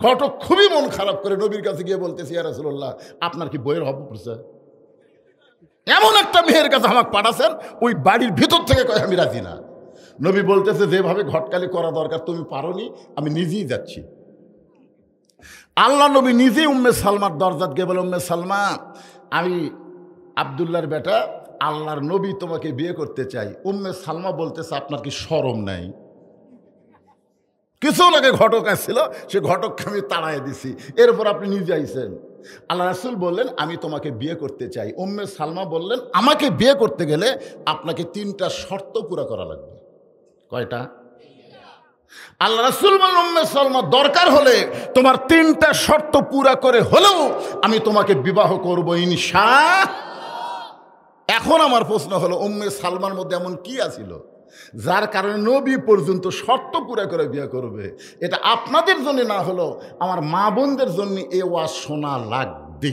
ঘটক খুবই মন খারাপ করে নবীর কাছে গিয়ে বলতেছি, ইয়া রাসূলুল্লাহ, আপনার কি বইয়ের হব পড়ছে? এমন একটা মেয়ের কাছে আমাকে পাঠাছেন, ওই বাড়ির ভিতর থেকে কয় আমি রাজি না। নবী বলতেছে, যেভাবে ঘটকালি করা দরকার তুমি পারোনি, আমি নিজেই যাচ্ছি। আল্লাহ নবী নিজেই উম্মে সালমার দরজাত গিয়ে বলে, উম্মে সালমা, আমি আব্দুল্লাহর বেটা আল্লাহর নবী তোমাকে বিয়ে করতে চাই। উম্মে সালমা বলতেছে, আপনার কি শরম নাই? কিছু লাগে ঘটক আসছিল, সে ঘটককে আমি তাড়াই দিছি, এরপর আপনি নিজে আইছেন। আল্লাহ রাসূল বললেন, আমি তোমাকে বিয়ে করতে চাই। উম্মে সালমা বললেন, আমাকে বিয়ে করতে গেলে আপনাকে 3টা শর্ত পুরা করা লাগবে। কয়টা? আল্লাহ রাসূল বললেন, উম্মে সালমা, দরকার হলে তোমার 3টা শর্ত পুরা করে হলেও আমি তোমাকে বিবাহ করব ইনশাআল্লাহ। এখন আমার প্রশ্ন হলো, উম্মে সালমার মধ্যে এমন কি আছিল যার কারণে নবী পর্যন্ত শর্ত পুরা করে বিয়ে করবে? এটা আপনাদের জন্য না হলো আমার মা বোনদের জন্য এ ওয়াজ শোনা লাগবে।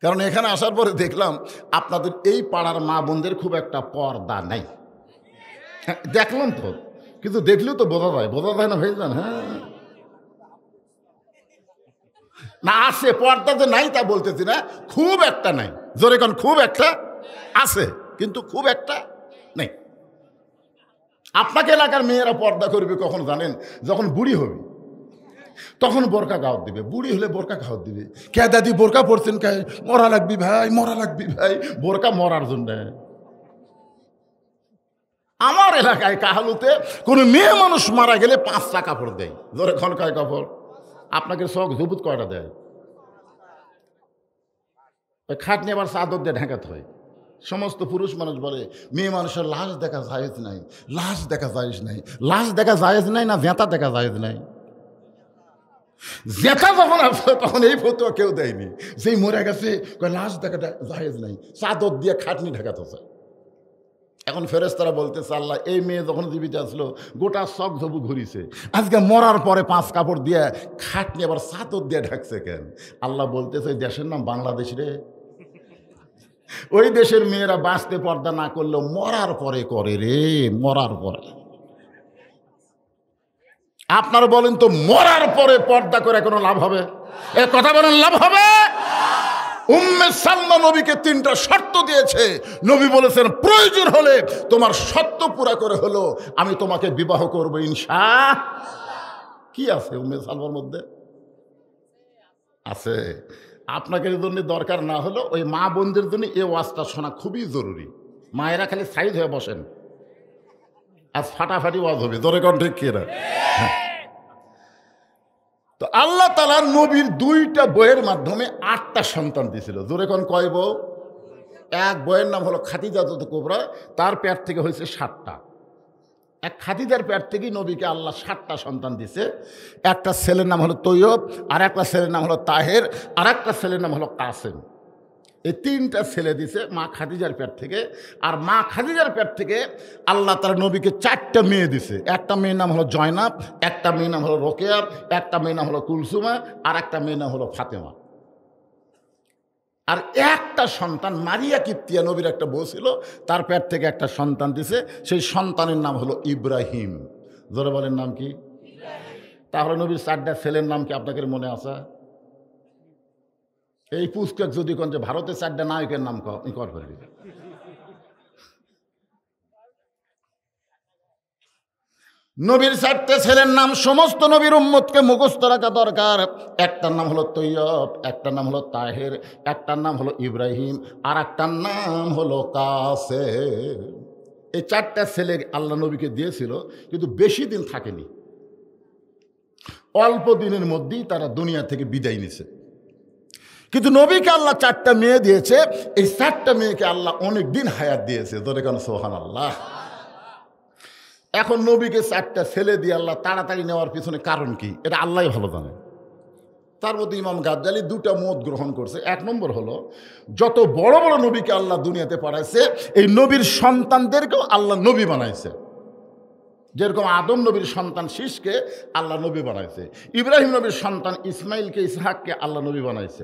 কারণ এখানে আসার পরে দেখলাম আপনাদের এই পাড়ার মা বোনদের খুব একটা পর্দা নাই। দেখলাম তো, কিন্তু দেখলেও তো বোঝা যায় না ভাইজান? হ্যাঁ না, আছে পর্দা যে নাই তা বলতেছি না, খুব একটা নাই। জোরে কোন, খুব একটা আছে কিন্তু খুব একটা নেই। আপনাকে এলাকার মেয়েরা পর্দা করবে কখন জানেন? যখন বুড়ি হবে তখন বোরকা গাওয়াত দিবে। বুড়ি হলে বোরকা খাওয়াত দিবে। কে দাদি বোরকা পরছেন? কে? মরা লাগবি ভাই, মরা লাগবি ভাই। বোরকা মরার জন্য। আমার এলাকায় কাহালুতে কোনো মেয়ে মানুষ মারা গেলে 5টা কাপড় দেয়। ধরে খন কয় কাপড়? আপনাকে শখ জবুত কয়টা দেয়? ওই খাটনি আবার চাদর দিয়ে ঢাকাতে হয়। সমস্ত পুরুষ মানুষ বলে মেয়ে মানুষের লাশ দেখা জায়েজ নাই, লাশ দেখা জায়েজ নাই। লাশ দেখা জায়েজ নাই না জেতা দেখা জায়েজ নাই? জেতা যখন আসে তখন এই ফতোয়া কেউ দেয়নি, যেই মরে গেছে লাশ দেখা জায়েজ নাই, চাদর দিয়ে খাটনি ঢাকাতেছে। এখন ফেরেশতারা বলতেছে, আল্লাহ, এই মেয়ে যখন জীবিত আসলো গোটা শখ ঝবু ঘুরিছে, আজকে মরার পরে 5 কাপড় দিয়ে খাটনি আবার চাদর দিয়ে ঢাকছে কেন? আল্লাহ বলতেছে, দেশের নাম বাংলাদেশ রে। ওই দেশের মেয়েরা বাঁচতে পর্দা না করলেও মরার পরে করে রে, মরার পরে। আপনারা বলেন তো, মরার পরে পর্দা করে কোনো লাভ হবে? এ কথা বলেন, লাভ হবে? উম্মে সালমা নবীকে 3টা শর্ত দিয়েছে। নবী বলেছেন, প্রয়োজন হলে তোমার শর্ত পুরা করে হলো আমি তোমাকে বিবাহ করব ইনশাআল্লাহ। কি আছে উম্মে সালমার মধ্যে? আছে। আপনাকে জন্য দরকার না হলো ওই মা বোনদের জন্য এই ওয়াজটা শোনা খুবই জরুরি। মায়েরা খালি সাইজ হয়ে বসেন, আজ ফাটাফাটি ওয়াজ হবে। জোরে কোন ঠিক কিনা? তো আল্লাহ তাআলা নবীর 2টা বইয়ের মাধ্যমে 8টা সন্তান দিয়েছিল। জোরে কোন কয় বউ? এক বইয়ের নাম হলো খাদিজাতুল কুবরা, তার পেট থেকে হয়েছে 7টা। এক খাদিজার পেট থেকেই নবীকে আল্লাহ 7টা সন্তান দিছে। একটা ছেলের নাম হলো তৈয়ব, আর একটা ছেলের নাম হলো তাহের, আর একটা ছেলের নাম হলো কাসেম। এই 3টা ছেলে দিছে মা খাদিজার পেট থেকে। আর মা খাদিজার পেট থেকে আল্লাহ তার নবীকে 4টা মেয়ে দিছে। একটা মেয়ের নাম হলো জয়নাব, একটা মেয়ের নাম হলো রোকেয়া, একটা মেয়ের নাম হলো কুলসুমা, আর একটা মেয়ের নাম হলো ফাতেমা। আর একটা সন্তান মারিয়া কিপ্তিয়া, নবীর একটা বউ ছিল, তার পেট থেকে একটা সন্তান দিছে। সেই সন্তানের নাম হলো ইব্রাহিম। জোরে বলেন, নাম কি? তাহলে নবীর 4টা ছেলের নাম কি আপনাদের মনে আছে? এই পুস্তক যদি কোন যে ভারতের 4টা নায়কের নাম আপনি কর ফেলবি। নবীর 4টে ছেলের নাম সমস্ত নবীর উম্মতকে মুখস্থ রাখা দরকার। একটার নাম হলো তৈয়ব, একটার নাম হলো তাহের, একটার নাম হলো ইব্রাহিম, আর একটার নাম হলো কাসেম। এই 4টা ছেলে আল্লাহ নবীকে দিয়েছিল, কিন্তু বেশি দিন থাকেনি। অল্প দিনের মধ্যেই তারা দুনিয়া থেকে বিদায় নিছে। কিন্তু নবীকে আল্লাহ 4টা মেয়ে দিয়েছে। এই 4টা মেয়েকে আল্লাহ অনেক দিন হায়াত দিয়েছে। ধরে কেন সুবহানাল্লাহ। এখন নবীকে 4টা ছেলে দিয়ে আল্লাহ তাড়াতাড়ি নেওয়ার পিছনে কারণ কি, এটা আল্লাহই ভালো জানে। তার মধ্যে ইমাম গাজ্জালি 2টা মত গ্রহণ করছে। 1 নম্বর হলো, যত বড় বড় নবীকে আল্লাহ দুনিয়াতে পাঠাইছে, এই নবীর সন্তানদেরকেও আল্লাহ নবী বানাইছে। যেরকম আদম নবীর সন্তান শীষকে আল্লাহ নবী বানাইছে, ইব্রাহিম নবীর সন্তান ইসমাইলকে, ইসহাককে আল্লাহ নবী বানাইছে,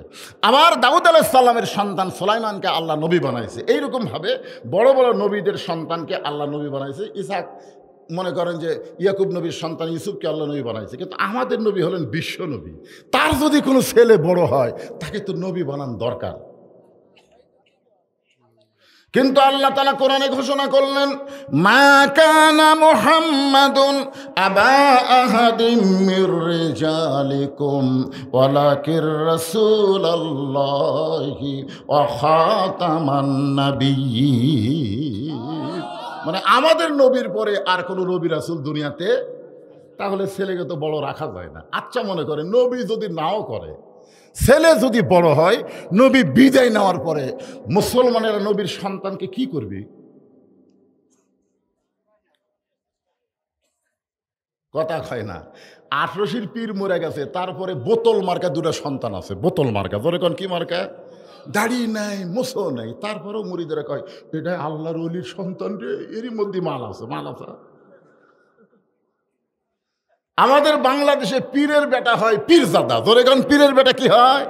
আবার দাউদ আলাইহিস সালামের সন্তান সুলাইমানকে আল্লাহ নবী বানাইছে। এইরকমভাবে বড় বড় নবীদের সন্তানকে আল্লাহ নবী বানাইছে। ইসহাক মনে করেন যে ইয়াকুব নবীর সন্তান ইউসুফকে আল্লাহ নবী বানাইছে, কিন্তু আমাদের নবী হলেন বিশ্ব নবী। তার যদি কোনো ছেলে বড় হয় তাকে তো নবী বানান দরকার। কিন্তু আল্লাহ তাআলা কোরআনে ঘোষণা করলেন, মা কানা মুহাম্মাদুন আবা আহাদিম মির রিজালিকুম ওয়ালাকির রাসূলুল্লাহি ওয়া খাতামান নাবিয়্যিন। মানে আমাদের নবীর পরে আর কোনো নবী রাসূল দুনিয়াতে, তাহলে ছেলেকে তো বড় রাখা যায় না। আচ্ছা, মনে করে নবী যদি নাও করে, ছেলে যদি বড় হয়, নবী বিদায় নেওয়ার পরে মুসলমানেরা নবীর সন্তানকে কি করবে? কথা হয় না। 1800 পীর মরে গেছে, তারপরে বোতল মার্কা দুটো সন্তান আছে। বোতল মার্কা, ধরে কোন কি মার্কা? দাড়ি নাই, মোছও নাই, তারপরেও মুরিদেরা কয় এটা আল্লাহর ওলির সন্তান রে, এরই মধ্যে মাল আছে, মাল আছে। আমাদের বাংলাদেশে পীরের বেটা হয় পীরজাদা, ধরে কোন পীরের বেটা কি হয়?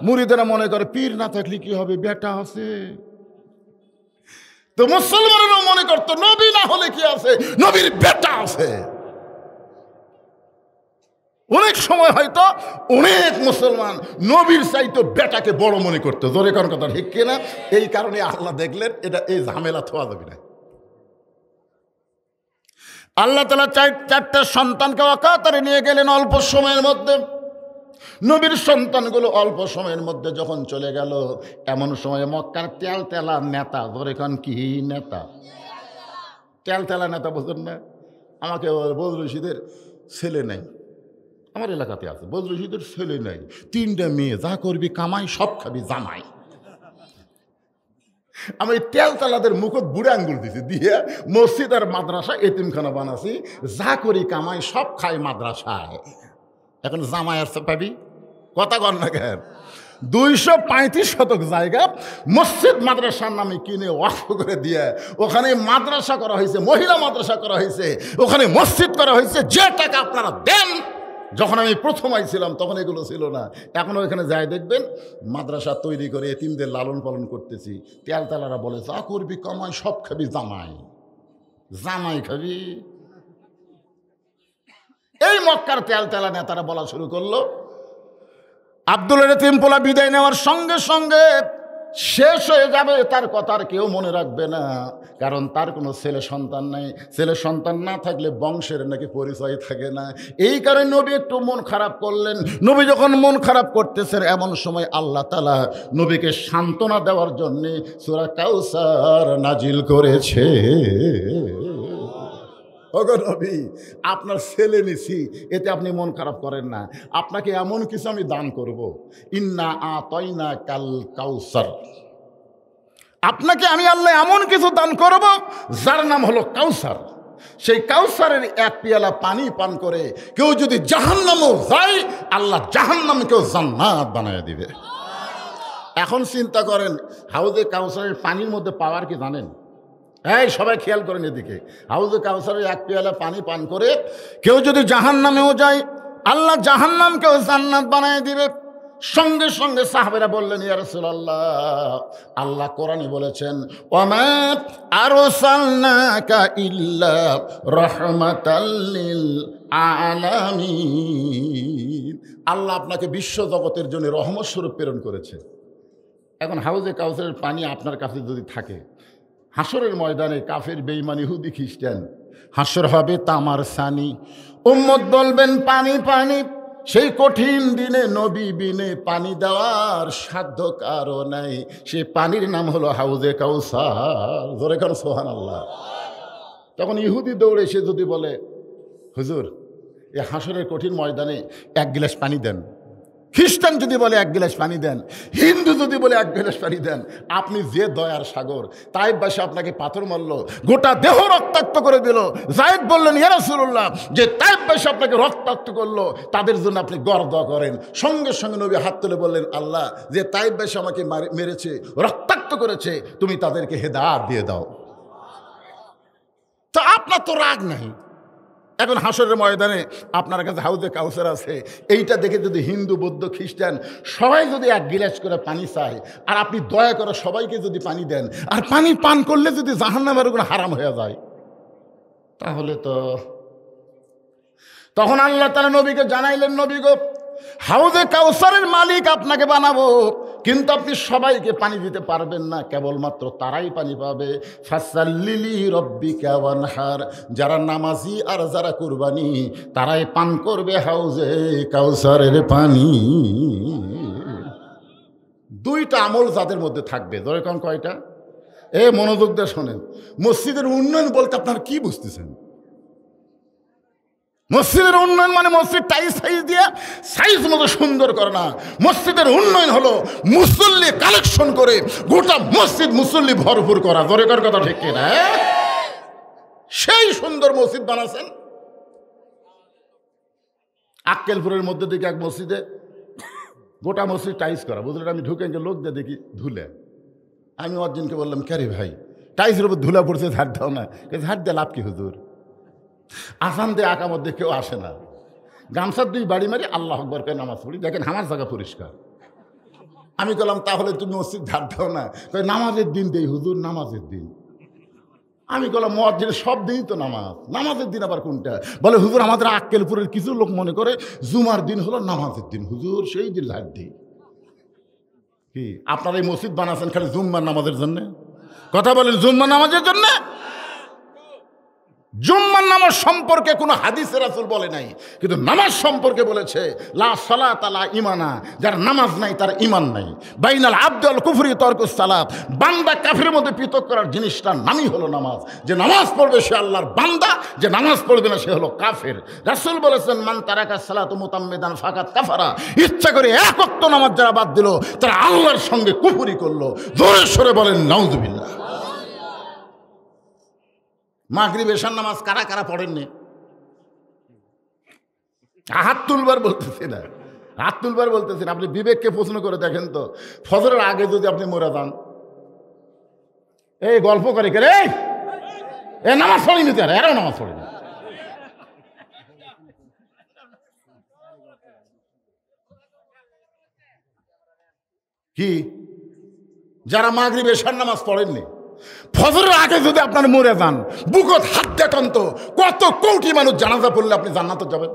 মুরিদেরা মনে করে পীর না থাকলে কি হবে, বেটা আছে। তো মুসলমানেরাও মনে করতো নবী না হলে কি আছে, নবীর বেটা আছে। অনেক সময় হয়তো অনেক মুসলমান নবীর চাইতো বেটাকে বড় মনে করতো, জোরে কোন কথা ঠিক কিনা? এই কারণে আল্লাহ দেখলেন এটা এই ঝামেলা থোয়া যাবে না। আল্লাহ তাআলা চারটা সন্তানকে অকাতরে নিয়ে গেলেন অল্প সময়ের মধ্যে। নবীর সন্তানগুলো অল্প সময়ের মধ্যে যখন চলে গেল, এমন সময় মক্কার তেলতেলা নেতা, ধরে কোন কি নেতা? তেলতেলা নেতা বুঝলেন না? আমাকে বজলুল রশিদের ছেলে নেই, আমার এলাকাতে আছে, বজলুল রশিদের ছেলে নেই, 3টা মেয়ে, যা করবি কামাই, সব খাবি জামাই। আমি তেলতালাদের মুখত বুড়ে আঙ্গুল দিছি, দিয়ে মসজিদ আর মাদ্রাসা এতিমখানা বানাছি, যা করি কামাই, সব খাই মাদ্রাসায়। এখন জামাই আসতে পাবি? কথা কর না কেন? 235 শতক জায়গা মসজিদ মাদ্রাসার নামে কিনে ওয়াকফ করে দিয়ে ওখানে মাদ্রাসা করা হয়েছে, মহিলা মাদ্রাসা করা হয়েছে, ওখানে মসজিদ করা হয়েছে। যে টাকা আপনারা দেন, যখন আমি প্রথম আইছিলাম তখন এগুলো ছিল না। এখনও এখানে যাই দেখবেন মাদ্রাসা তৈরি করে এতিমদের লালন পালন করতেছি। তেলতালারা বলে যা করবি কামাই, সব খাবি জামাই, জামাই খাবি। এই মক্কার তেলতেলা নেতারা বলা শুরু করলো। আব্দুল এতিম পোলা বিদায় নেওয়ার সঙ্গে সঙ্গে শেষ হয়ে যাবে, তার কথা আর কেউ মনে রাখবে না, কারণ তার কোনো ছেলে সন্তান নাই। ছেলে সন্তান না থাকলে বংশের নাকি পরিচয় থাকে না। এই কারণে নবী একটু মন খারাপ করলেন। নবী যখন মন খারাপ করতেছেন, এমন সময় আল্লাহ তাআলা নবীকে সান্ত্বনা দেওয়ার জন্য সূরা কাউসার নাজিল করেছে। ওগো নবী, আপনার ছেলে নিছি, এতে আপনি মন খারাপ করেন না। আপনাকে এমন কিছু আমি দান করব, ইন্না আতাইনা কাল কাউসার। আপনাকে আমি আল্লাহ এমন কিছু দান করব যার নাম হলো কাউসার। সেই কাউসারের এক পেয়ালা পানি পান করে কেউ যদি জাহান্নামেও যায়, আল্লাহ জাহান্নামকেও জান্নাত বানায় দিবে। এখন চিন্তা করেন, হাউজে কাউসারের পানির মধ্যে পাওয়ার কি জানেন? এই সবাই খেয়াল করেন এদিকে। হাউজে কাউসারের এক পেয়ালা পানি পান করে কেউ যদি জাহান্নামেও যায়, আল্লাহ জাহান্নামকেও জান্নাত বানায় দিবে। সঙ্গে সঙ্গে সাহাবেরা বললেন, ইয়া রাসূলুল্লাহ, আল্লাহ কোরআনে বলেছেন, ওয়ামা আরসালনাকা ইল্লা রাহমাতাল লিল আলামিন। আল্লাহ আপনাকে বিশ্ব জগতের জন্য রহমত স্বরূপ প্রেরণ করেছে। এখন হাউজে কাউসারের পানি আপনার কাছে যদি থাকে, হাসরের ময়দানে কাফের বেঈমান ইহুদি খ্রিস্টান, হাসর হবে তামার সানি, উম্মত বলবেন পানি পানি। সেই কঠিন দিনে নবী বিনে পানি দেওয়ার সাধ্য কারো নাই। সেই পানির নাম হলো হাউজে কাউসার। জোরে কারো সুবহানাল্লাহ। তখন ইহুদি দৌড়ে এসে যদি বলে, হুজুর এই হাসরের কঠিন ময়দানে 1 গ্লাস পানি দেন। খ্রিস্টান যদি বলে 1 গ্লাস পানি দেন, হিন্দু যদি বলে 1 গ্লাস পানি দেন, আপনি যে দয়ার সাগর, তাইফবাসী আপনাকে পাথর মারল, গোটা দেহ রক্তাক্ত করে দিল। যায়েদ বললেন, ইয়া রাসূলুল্লাহ, যে তাইফবাসী আপনাকে রক্তাক্ত করলো, তাদের জন্য আপনি গড় দোয়া করেন। সঙ্গে সঙ্গে নবী হাত তুলে বললেন, আল্লাহ, যে তাইফবাসী আমাকে মেরেছে, রক্তাক্ত করেছে, তুমি তাদেরকে হেদায়েত দিয়ে দাও। তো আপনার তো রাগ নাই। এখন হাসরের ময়দানে আপনার কাছে হাউজে কাউসার আছে, এইটা দেখে যদি হিন্দু বৌদ্ধ খ্রিস্টান সবাই যদি 1 গিলাস করে পানি চায়, আর আপনি দয়া করে সবাইকে যদি পানি দেন, আর পানি পান করলে যদি জাহান্নামের কোনো হারাম হয়ে যায়, তাহলে তো তখন আল্লাহ তাআলা নবীকে জানাইলেন, নবী গো, হাউজে কাউসারের মালিক আপনাকে বানাবো, কিন্তু আপনি সবাইকে পানি দিতে পারবেন না, কেবলমাত্র তারাই পানি পাবে। ফাসাল্লিলি রব্বিকা ওয়ানহার, যারা নামাজি আর যারা কুরবানি তারাই পান করবে হাউজে কাউসারের পানি। দুইটা আমল যাদের মধ্যে থাকবে, ধরে কোন কয়টা? মনোযোগ দিয়ে শোনেন। মসজিদের উন্নয়ন বলতে আপনারা কি বুঝতেছেন? মসজিদের উন্নয়ন মানে মসজিদ টাইলস সাইজ দিয়ে সাইজ মতো সুন্দর করে না। মসজিদের উন্নয়ন হলো মুসল্লি কালেকশন করে গোটা মসজিদ মুসল্লি ভরপুর করা। দরকার কথা ঠিক কিনা? সেই সুন্দর মসজিদ বানাচ্ছেন। আক্কেলপুরের মধ্যে দিকে এক মসজিদে গোটা মসজিদ টাইলস করা, বুঝলেন? আমি ঢুকে গিয়ে লোক দিয়ে দেখি ধুলে। আমি অর্জুনকে বললাম, ক্যারে ভাই, টাইলসের উপর ধুলা পড়ছে, ঝাড় দাও না। ঝাড় দিয়ে লাভ কি হুজুর? আসান দিয়ে আঁকা মধ্যে কেউ আসে না, গামছার দুই বাড়ি মারি আল্লাহ আকবর করে নামাজ পড়ি, দেখেন আমার জায়গা পরিষ্কার। আমি বললাম, তাহলে তুমি মসজিদ ঝাড় দাও না? নামাজের দিন দেই হুজুর, নামাজের দিন। আমি বললাম, মসজিদে সব দিনই তো নামাজ, নামাজের দিন আবার কোনটা? বলে হুজুর, আমাদের আক্কেলপুরের কিছু লোক মনে করে জুমার দিন হলো নামাজের দিন, হুজুর সেই দিন ঝাড় দিই। কি আপনারা এই মসজিদ বানাচ্ছেন খালি জুম্মার নামাজের জন্য? কথা বলেন, জুম্মার নামাজের জন্য? জুম্মার নামাজ সম্পর্কে কোনো হাদিসে রাসূল বলে নাই, কিন্তু নামাজ সম্পর্কে বলেছে লা সালাতা লা ঈমানা, যার নামাজ নাই তার ঈমান নাই। বাইনাল আবদি ওয়াল কুফরি তারকুস সালাত, বান্দা কাফিরের মধ্যে পৃথক করার জিনিসটার নামই হলো নামাজ। যে নামাজ পড়বে সে আল্লাহর বান্দা, যে নামাজ পড়বে না সে হলো কাফের। রাসূল বলেছেন, মান তারাকা সালাতু মুতাম্মিদান ফাকাত কাফারা, ইচ্ছা করে এক ওয়াক্ত নামাজ যারা বাদ দিল তারা আল্লাহর সঙ্গে কুফরি করলো। জোরে সরে বলেন নাউযুবিল্লাহ। মাগরিব এশার নামাজ কারা কারা পড়েননি? হাত তুলবার বলতেছি না, হাত তুলবার বলতেছি না। আপনি বিবেককে প্রশ্ন করে দেখেন তো, ফজরের আগে যদি আপনি মরে যান, এই গল্প করে কে রে, এ নামাজ পড়িনি, তারা এরাও নামাজ পড়েনি। কি যারা মাগরিব এশার নামাজ পড়েননি, ফজরের আগে যদি আপনার মরে যান, বুকত হাত দেখান তো কত কোটি মানুষ জানাজা পড়লে আপনি জান্নাতে যাবেন।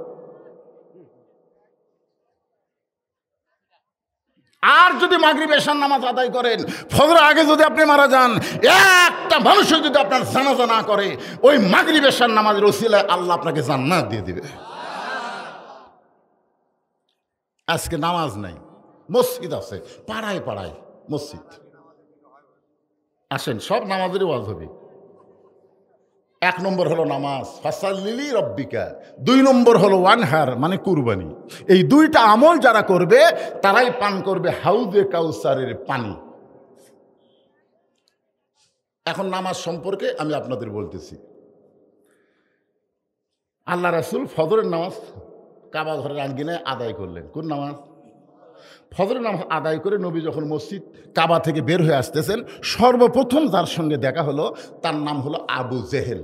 আর যদি মাগরিব এশার নামাজ আদায় করেন, ফজরের আগে যদি আপনি মারা যান, একটা মানুষও যদি আপনার জানাজা না করে, ওই মাগরিব এশার নামাজের ওসিলায় আল্লাহ আপনাকে জান্নাত দিয়ে দিবে। আজকে নামাজ নাই, মসজিদ আছে পাড়ায় পাড়ায় মসজিদ। আসেন, সব নামাজেরই ওয়াজ হবে। এক নম্বর হলো নামাজ, ফাসাল্লিলি রব্বিকা। দুই নম্বর হলো ওয়ানহার, মানে কুরবানি। এই দুইটা আমল যারা করবে তারাই পান করবে হাউজে কাউসারের পানি। এখন নামাজ সম্পর্কে আমি আপনাদের বলতেছি। আল্লাহ রাসূল ফজরের নামাজ কাবা ঘরের আঙ্গিনায় আদায় করলেন। কোন নামাজ? ফজরের নামাজ আদায় করে নবী যখন মসজিদ কাবা থেকে বের হয়ে আসতেছেন, সর্বপ্রথম যার সঙ্গে দেখা হলো তার নাম হলো আবু জেহেল।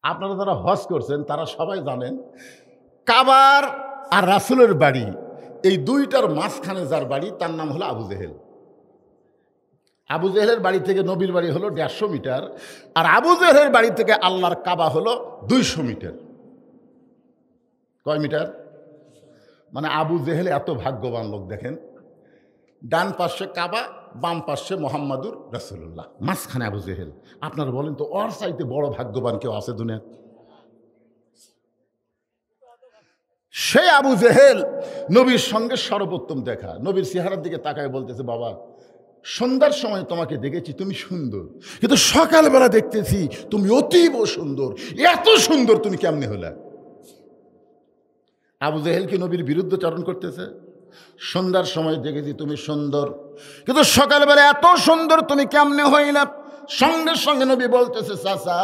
আপনারা যারা হজ করছেন তারা সবাই জানেন, কাবার আর রাসূলের বাড়ি এই দুইটার মাঝখানে যার বাড়ি তার নাম হলো আবু জেহেল। আবু জেহেলের বাড়ি থেকে নবীর বাড়ি হলো 150 মিটার, আর আবু জেহেলের বাড়ি থেকে আল্লাহর কাবা হলো 200 মিটার। কয় মিটার? মানে আবু জেহেল এত ভাগ্যবান লোক, দেখেন, ডান পাশে কাবা, বাম পাশে মোহাম্মদুর রাসূলুল্লাহ, মাঝখানে আবু জেহেল। আপনারা বলেন তো, ওর চাইতে বড় ভাগ্যবান কেউ আছে দুনিয়া? সেই আবু জেহেল নবীর সঙ্গে সর্বোত্তম দেখা, নবীর চেহারার দিকে তাকায় বলতেছে, বাবা সন্ধ্যার সময় তোমাকে দেখেছি তুমি সুন্দর, কিন্তু সকালবেলা দেখতেছি তুমি অতীব সুন্দর, এত সুন্দর তুমি কেমনে হলে? আবু জেহেল কি নবীর বিরুদ্ধচারণ করতেছে? সন্ধ্যার সময় দেখেছি তুমি সুন্দর, কিন্তু সকালবেলা এত সুন্দর তুমি কেমনে হইলা? সঙ্গে সঙ্গে নবী বলতেছে, চাচা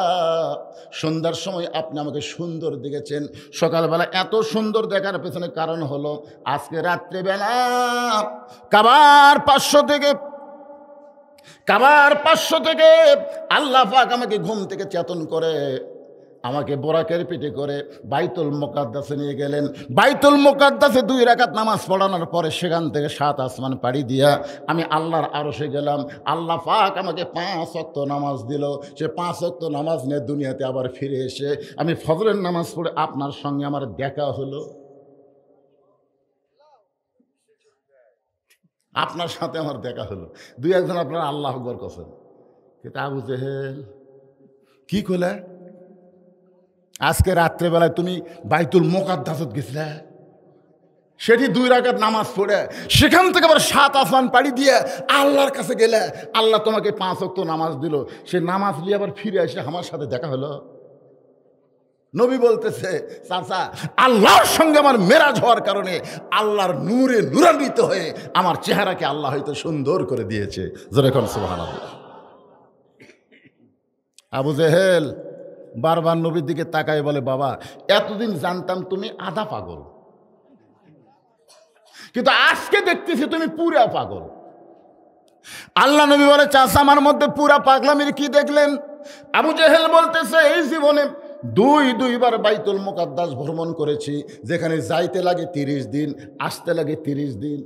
সন্ধ্যার সময় আপনি আমাকে সুন্দর দেখেছেন, সকালবেলা এত সুন্দর দেখার পেছনে কারণ হলো আজকে রাত্রেবেলা কাবার 500 থেকে আল্লাহ পাক আমাকে ঘুম থেকে চেতন করে আমাকে বোরাকের পিঠে করে বাইতুল মুকাদ্দাসে নিয়ে গেলেন। বাইতুল মুকাদ্দাসে 2 রাকাত নামাজ পড়ানোর পরে সেখান থেকে 7 আসমান পাড়ি দিয়া আমি আল্লাহর আরশে গেলাম। আল্লাহ পাক আমাকে 5 ওয়াক্ত নামাজ দিল। সে 5 ওয়াক্ত নামাজ নিয়ে দুনিয়াতে আবার ফিরে এসে আমি ফজরের নামাজ পড়ে আপনার সঙ্গে আমার দেখা হলো। আপনার সাথে আমার দেখা হলো। 2-1 জন আপনারা আল্লাহ আকবার কছেন, কিন্তু আবু জেহেল কি কইলা? আজকে রাত্রেবেলায় তুমি বাইতুল মুকাদ্দাসত গেছিলে, সেটি 2 রাকাত নামাজ পড়ে সেখান থেকে আবার 7 আসমান পাড়ি দিয়ে আল্লাহর কাছে গেলে আল্লাহ তোমাকে 5 ওয়াক্ত নামাজ দিল। সে নামাজ নিয়ে আবার ফিরে এসে আমার সাথে দেখা হলো। নবী বলতেছে, চাচা আল্লাহর সঙ্গে আমার মেরাজ হওয়ার কারণে আল্লাহর নূরে নূরান্বিত হয়ে আমার চেহারাকে আল্লাহ হয়তো সুন্দর করে দিয়েছে। যেরকম সুবহানাল্লাহ। আবু জেহেল বারবার নবীর দিকে তাকায় বলে, বাবা এতদিন জানতাম তুমি আধা পাগল, কিন্তু আজকে দেখতেছি তুমি পুরা পাগল। আল্লাহ নবী বলে, চাচা আমার মধ্যে পুরা পাগলামির কি দেখলেন? আবু জেহেল বলতেছে, এই জীবনে 2বার বাইতুল মুকাদ্দাস ভ্রমণ করেছি, যেখানে যাইতে লাগে 30 দিন, আসতে লাগে 30 দিন।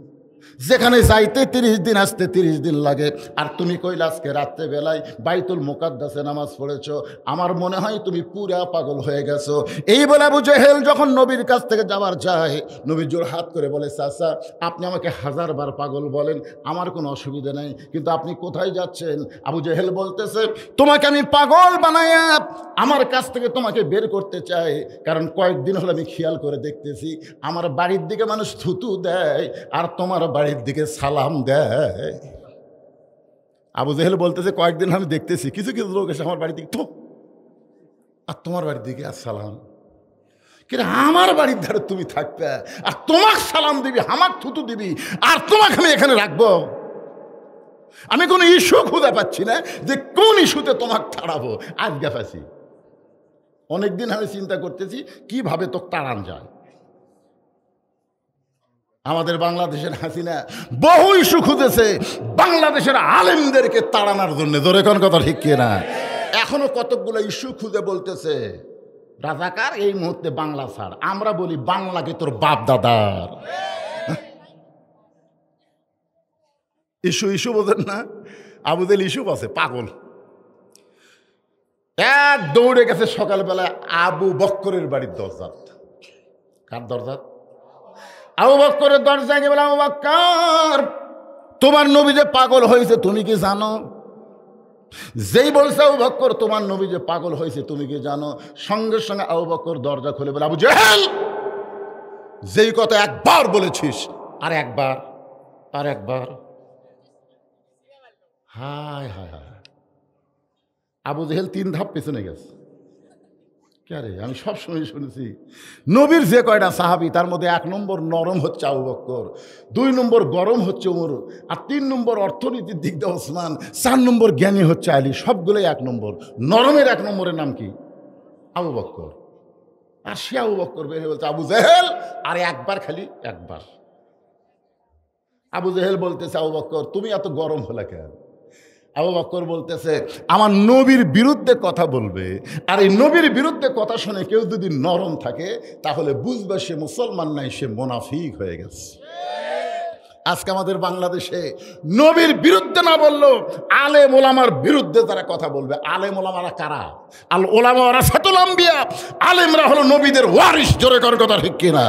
যেখানে যাইতে 30 দিন, আসতে 30 দিন লাগে। আর তুমি কইলা আজকে রাত্রেবেলায় বাইতুল মুকাদ্দাসে নামাজ পড়েছ, আমার মনে হয় তুমি পুরা পাগল হয়ে গেছো। এই বলে আবু জেহেল যখন নবীর কাছ থেকে যাওয়ার যায়, নবী জোর হাত করে বলে, চাচা আপনি আমাকে 1000 বার পাগল বলেন, আমার কোনো অসুবিধা নেই, কিন্তু আপনি কোথায় যাচ্ছেন? আবু জেহেল বলতেছে, তোমাকে আমি পাগল বানায়া আমার কাছ থেকে তোমাকে বের করতে চাই, কারণ কয়েকদিন হলো আমি খেয়াল করে দেখতেছি আমার বাড়ির দিকে মানুষ থুতু দেয় আর তোমার বাড়ির দিকে সালাম দেয়। আবু জেহেল বলতেছে, কয়েকদিন আমি দেখতেছি কিছু কিছু লোক এসে আমার বাড়ির দিকে তো, আর তোমার বাড়ির দিকে আর সালাম, কিন্তু আমার বাড়ির ধারে তুমি থাকবে আর তোমাকে সালাম দিবি, আমার থুতু দিবি, আর তোমাকে আমি এখানে রাখবো? আমি কোনো ইস্যু খুঁজে পাচ্ছি না যে কোন ইস্যুতে তোমাকে তাড়াবো। আজকে পাচ্ছি, অনেকদিন আমি চিন্তা করতেছি কিভাবে তো তাড়ান যায়। আমাদের বাংলাদেশের হাসিনা বহু ইস্যু খুঁজেছে বাংলাদেশের আলেমদেরকে তাড়ানোর জন্য। ধরে কোন কথা ঠিক কিনা? এখনো কতকগুলো ইস্যু খুঁজে বলতেছে, রাজাকার এই মুহূর্তে বাংলা ছাড়। আমরা বলি বাংলাকে তোর বাপ দাদার। ইস্যু বোঝেন না? আবুদের ইস্যু আছে পাগল, এক দৌড়ে গেছে সকালবেলায় আবু বক্করের বাড়ির দরজাত। কার দরজাত? আবু বক্করের দরজায় গিয়ে বলে, আবু বক্কর তোমার নবী যে পাগল হয়েছে তুমি কি জানো? যেই বলছে আবু বক্কর তোমার নবী যে পাগল হয়েছে তুমি কি জানো, সঙ্গে সঙ্গে আবু বক্কর দরজা খুলে বলে, আবু জেহেল যেই কথা একবার বলেছিস আর একবার আর একবার। হায় হায় হায়। আবু জেহেল 3 ধাপ পেছনে গেছে। কে রে? আমি সব সময় শুনেছি নবীর যে কয়টা সাহাবী তার মধ্যে 1 নম্বর নরম হচ্ছে আবু বক্কর, 2 নম্বর গরম হচ্ছে ওমর, আর 3 নম্বর অর্থনীতির দিক দিয়ে ওসমান, 4 নম্বর জ্ঞানী হচ্ছে আলী। সবগুলোই 1 নম্বর। নরমের 1 নম্বরের নাম কি? আবু বক্কর। আর সে আবু বক্কর বেরিয়ে বলছে, আবু জেহেল আর একবার, খালি একবার। আবু জেহেল বলতেছে, আবু বক্কর তুমি এত গরম হলে কেন? আবু বক্কর বলতেছে, আমার নবীর বিরুদ্ধে কথা বলবে, আর এই নবীর বিরুদ্ধে কথা শুনে কেউ যদি নরম থাকে তাহলে বুঝবে সে মুসলমান নাই, সে মুনাফিক হয়ে গেছে। আজকে আমাদের বাংলাদেশে নবীর বিরুদ্ধে না বললেও আলেম ওলামার বিরুদ্ধে তারা কথা বলবে। আলেম ওলামারা কারা? আল ওলামা ওয়ারাসাতুল আম্বিয়া। আলেমরা হলো নবীদের ওয়ারিস। জোরে কর কথা ঠিক কিনা?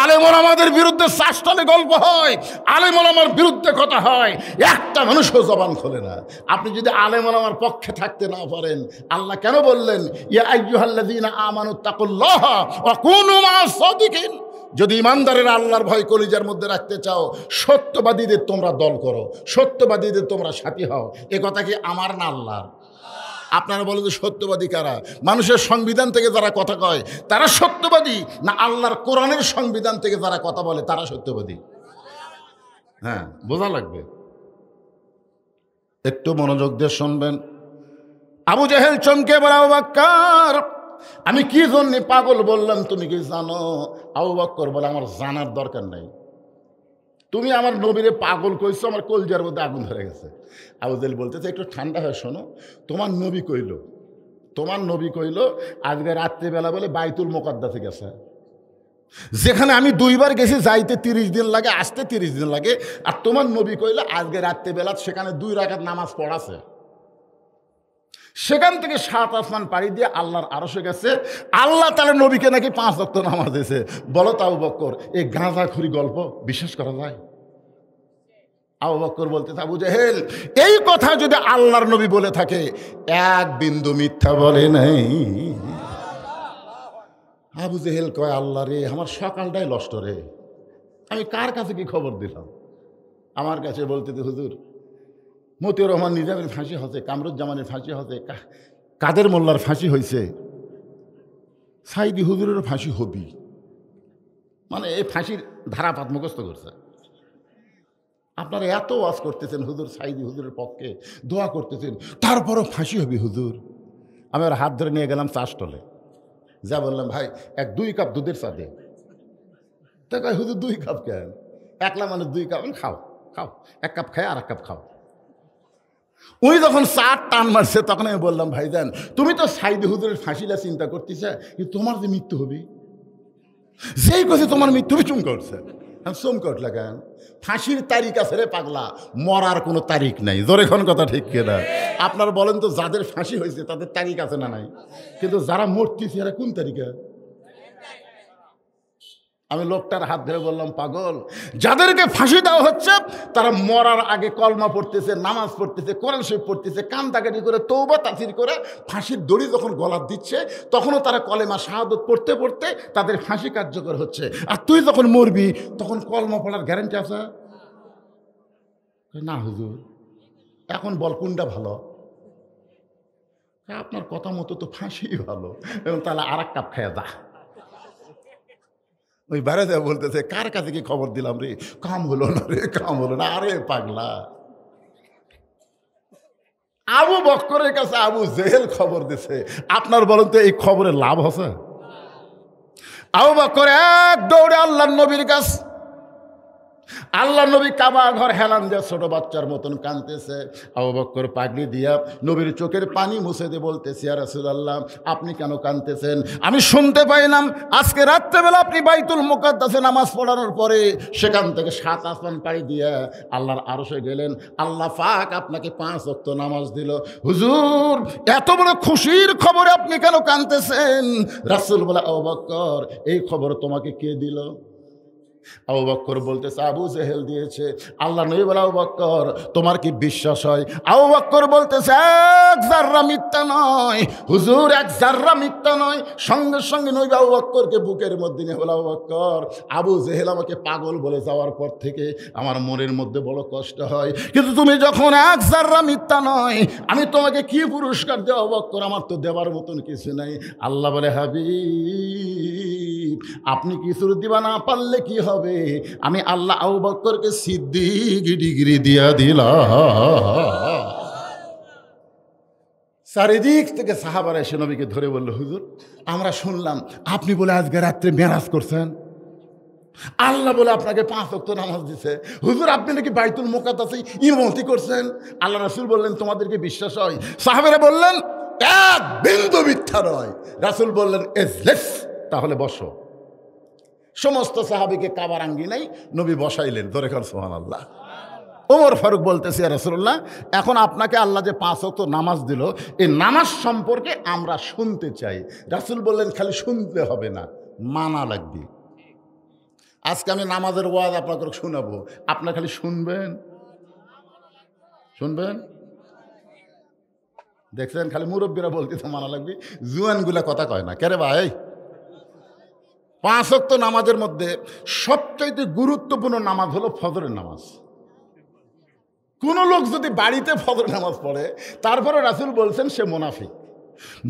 আলেম ওলামাদের বিরুদ্ধে শাস্ত্রে গল্প হয়, আলেম ওলামার বিরুদ্ধে কথা হয়, একটা মানুষও জবান খোলে না। আপনি যদি আলেম ওলামার পক্ষে থাকতে না পারেন, আল্লাহ কেন বললেন ইয়া আইয়ুহাল্লাযীনা আমানুত্তাকুল্লাহা ওয়া কুনু মা'আস সাদিকিন? যদি ইমানদারেরা আল্লাহর ভয় কলিজার মধ্যে রাখতে চাও, সত্যবাদীদের তোমরা দল করো, সত্যবাদীদের তোমরা সাথী হও। এ কথা কি আমার না আল্লাহর? আপনারা বলেন যে সত্যবাদী কারা? মানুষের সংবিধান থেকে যারা কথা কয় তারা সত্যবাদী, না আল্লাহর কোরআনের সংবিধান থেকে যারা কথা বলে তারা সত্যবাদী? হ্যাঁ, বোঝা লাগবে। একটু মনোযোগ দিয়ে শুনবেন। আবু জেহেল চমকে বলে, আবু বক্কর আমি কি জন্য পাগল বললাম তুমি কি জানো? আবু বক্কর বলে, আমার জানার দরকার নাই, তুমি আমার নবীরে পাগল কইছো, আমার কলজার মধ্যে আগুন ধরে গেছে। আবু জেহেল বলতেছে, একটু ঠান্ডা হয়ে শোনো, তোমার নবী কইল তোমার নবী কইল আজকে রাত্রিবেলা বলে বাইতুল মুকাদ্দাসে গেছে, যেখানে আমি 2 বার গেছি, যাইতে 30 দিন লাগে, আসতে 30 দিন লাগে। আর তোমার নবী কইল আজকে রাত্রিবেলা সেখানে 2 রাকাত নামাজ পড়াছে। সেখান থেকে 7 আসমান পাড়ি দিয়ে আল্লাহর আরশে গেছে। আল্লাহ তাআলা নবীকে নাকি 5 ওয়াক্ত নামাজ দিয়েছে। বলো তো আবু বকর, এই গাঁজাখুরি গল্প বিশ্বাস করা যায়? আবু বকর বলতেছে, আবু জেহেল এই কথা যদি আল্লাহর নবী বলে থাকে, 1 বিন্দু মিথ্যা বলে নাই। আবু জেহেল কয়, আল্লাহ রে, আমার সকালটাই নষ্ট রে, আমি কার কাছে কি খবর দিলাম? আমার কাছে বলতেছে, হুজুর মতিউর রহমান নিজামের ফাঁসি হয়েছে, কামরুজ্জামানের ফাঁসি হয়েছে, কাদের মোল্লার ফাঁসি হয়েছে, সাইদি হুজুরেরও ফাঁসি হবি। মানে এই ফাঁসির ধারাপাত মুখস্থ করছে। আপনারা এত ওয়াজ করতেছেন হুজুর সাইদি হুজুরের পক্ষে, দোয়া করতেছেন, তারপরও ফাঁসি হবি হুজুর। আমি ওর হাত ধরে নিয়ে গেলাম চা স্টলে, যা বললাম, ভাই 2 কাপ দুধের চা দে। তা কয়, হুজুর 2 কাপ কেন? একলা মানুষ 2 কাপ। খাও খাও, 1 কাপ খায় আর 1 কাপ খাও। উনি যখন চা টান মারছে, তখন আমি বললাম, ভাইজান তুমি তো সাইদি হুজুরের ফাঁসিলা চিন্তা করতেছে, তোমার যে মৃত্যু হবে, যেই কথা তোমার মৃত্যু চুম করছে। চমকে উঠলা কেন? ফাঁসির তারিখ আছে রে পাগলা, মরার কোনো তারিখ নাই। জোরেখন কথা ঠিক কিনা? আপনার বলেন তো, যাদের ফাঁসি হয়েছে তাদের তারিখ আছে না নাই? কিন্তু যারা মরতেছে এরা কোন তারিখে? আমি লোকটার হাত ধরে বললাম, পাগল, যাদেরকে ফাঁসি দেওয়া হচ্ছে তারা মরার আগে কলমা পড়তেছে, নামাজ পড়তেছে, কোরআন শরীফ পড়তেছে, কান্দাকাটি করে, তওবা তাসির করে ফাঁসির দড়ি যখন গলা দিচ্ছে, তখনও তারা কলেমা শাহাদত পড়তে পড়তে তাদের ফাঁসি কার্যকর হচ্ছে। আর তুই যখন মরবি তখন কলমা পড়ার গ্যারান্টি আছে না? হুজুর এখন বল কোনটা ভালো? আপনার কথা মতো তো ফাঁসি ভালো। এবং তাহলে আর 1 কাপ খেয়ে যা। ওই বাইরে যা বলতেছে, কার কাছে কি খবর দিলাম রে, কাম হলো না রে, কাম হলো না। আরে পাগলা, আবু বকরের কাছে আবু জেহেল খবর দিছে। আপনার বলেন তো এই খবরের লাভ হচ্ছে? আবু বকর এক দৌড়ে আল্লাহর নবীর কাছে। আল্লাহ নবী কাবা ঘর হেলান দিয়ে ছোট বাচ্চার মতন কাঁদতেছে। আবু বকর পাগড়ি দিয়া নবীর চোখের পানি মুছে দিয়ে বলতেছে, ইয়া রাসূলুল্লাহ আপনি কেন কাঁদতেছেন? আমি শুনতে পাইলাম আজকে রাত্রেবেলা আপনি বাইতুল মুকাদ্দাসে নামাজ পড়ানোর পরে সেখান থেকে 7 আসমান পাড়ি দিয়া আল্লাহর আরশে গেলেন। আল্লাহ পাক আপনাকে 5 ওয়াক্ত নামাজ দিল। হুজুর এত বড় খুশির খবরে আপনি কেন কাঁদতেছেন? রাসূল বলে, আবু বকর এই খবর তোমাকে কে দিল? আবু বকর বলতেছে, আবু জেহেল দিয়েছে। আল্লাহ নবী বলে, আবু বকর তোমার কি বিশ্বাস হয়? আবু বকর বলতেছে, 1 জাররা মিথ্যা নয় হুজুর, 1 জাররা মিথ্যা নয়। সঙ্গে সঙ্গে নবী আবু বকরকে বুকের মধ্যে নিয়ে বলে, আবু বকর আবু জেহেল আমাকে পাগল বলে যাওয়ার পর থেকে আমার মনের মধ্যে বড় কষ্ট হয়, কিন্তু তুমি যখন 1 জাররা মিথ্যা নয়, আমি তোমাকে কি পুরস্কার দেব? আবু বকর আমার তো দেওয়ার মতন কিছু নাই। আল্লাহ বলে, হাবিব আপনি কিছু দিবা না পারলে কি হবে? আমি আল্লাহ আবু বকরকে সিদ্দিক ডিগ্রি দিয়া দিলাম। চারিদিক থেকে সাহাবারা এসে নবীকে ধরে বলল, হুজুর আমরা শুনলাম আপনি বলে আজকে রাত্রে মেরাজ করছেন, আল্লাহ বলে আপনাকে 5 ওয়াক্ত নামাজ দিছে। হুজুর আপনি নাকি বাইতুল মুকাদ্দাসে ইমামতি করছেন। আল্লাহ রাসূল বললেন, তোমাদেরকে বিশ্বাস হয়? সাহাবারা বললেন, 1 বিন্দু মিথ্যা নয়। রাসূল বললেন, এজলেস, তাহলে বসো। সমস্ত সাহাবীকে কাবার আঙ্গিনাই নবী বসাইলেন। ধরে কার সুবহানাল্লাহ। ওমর ফারুক বলতেছে, ইয়া রাসূলুল্লাহ এখন আপনাকে আল্লাহ যে 5 ওয়াক্ত নামাজ দিল, এই নামাজ সম্পর্কে আমরা শুনতে চাই। রাসূল বললেন, খালি শুনতে হবে না, মানা লাগবে। আজকে আমি নামাজের ওয়াজ আপনাকে শোনাবো, আপনার খালি শুনবেন। শুনবেন? দেখছেন খালি মুরব্বীরা বলতেছে মানা লাগবে, জুয়ানগুলা কথা কয় না। কেরে ভাই, 5 ওয়াক্ত নামাজের মধ্যে সবচাইতে গুরুত্বপূর্ণ নামাজ হলো ফজরের নামাজ। কোন লোক যদি বাড়িতে ফজর নামাজ পড়ে, তারপরে রাসূল বলছেন সে মুনাফিক।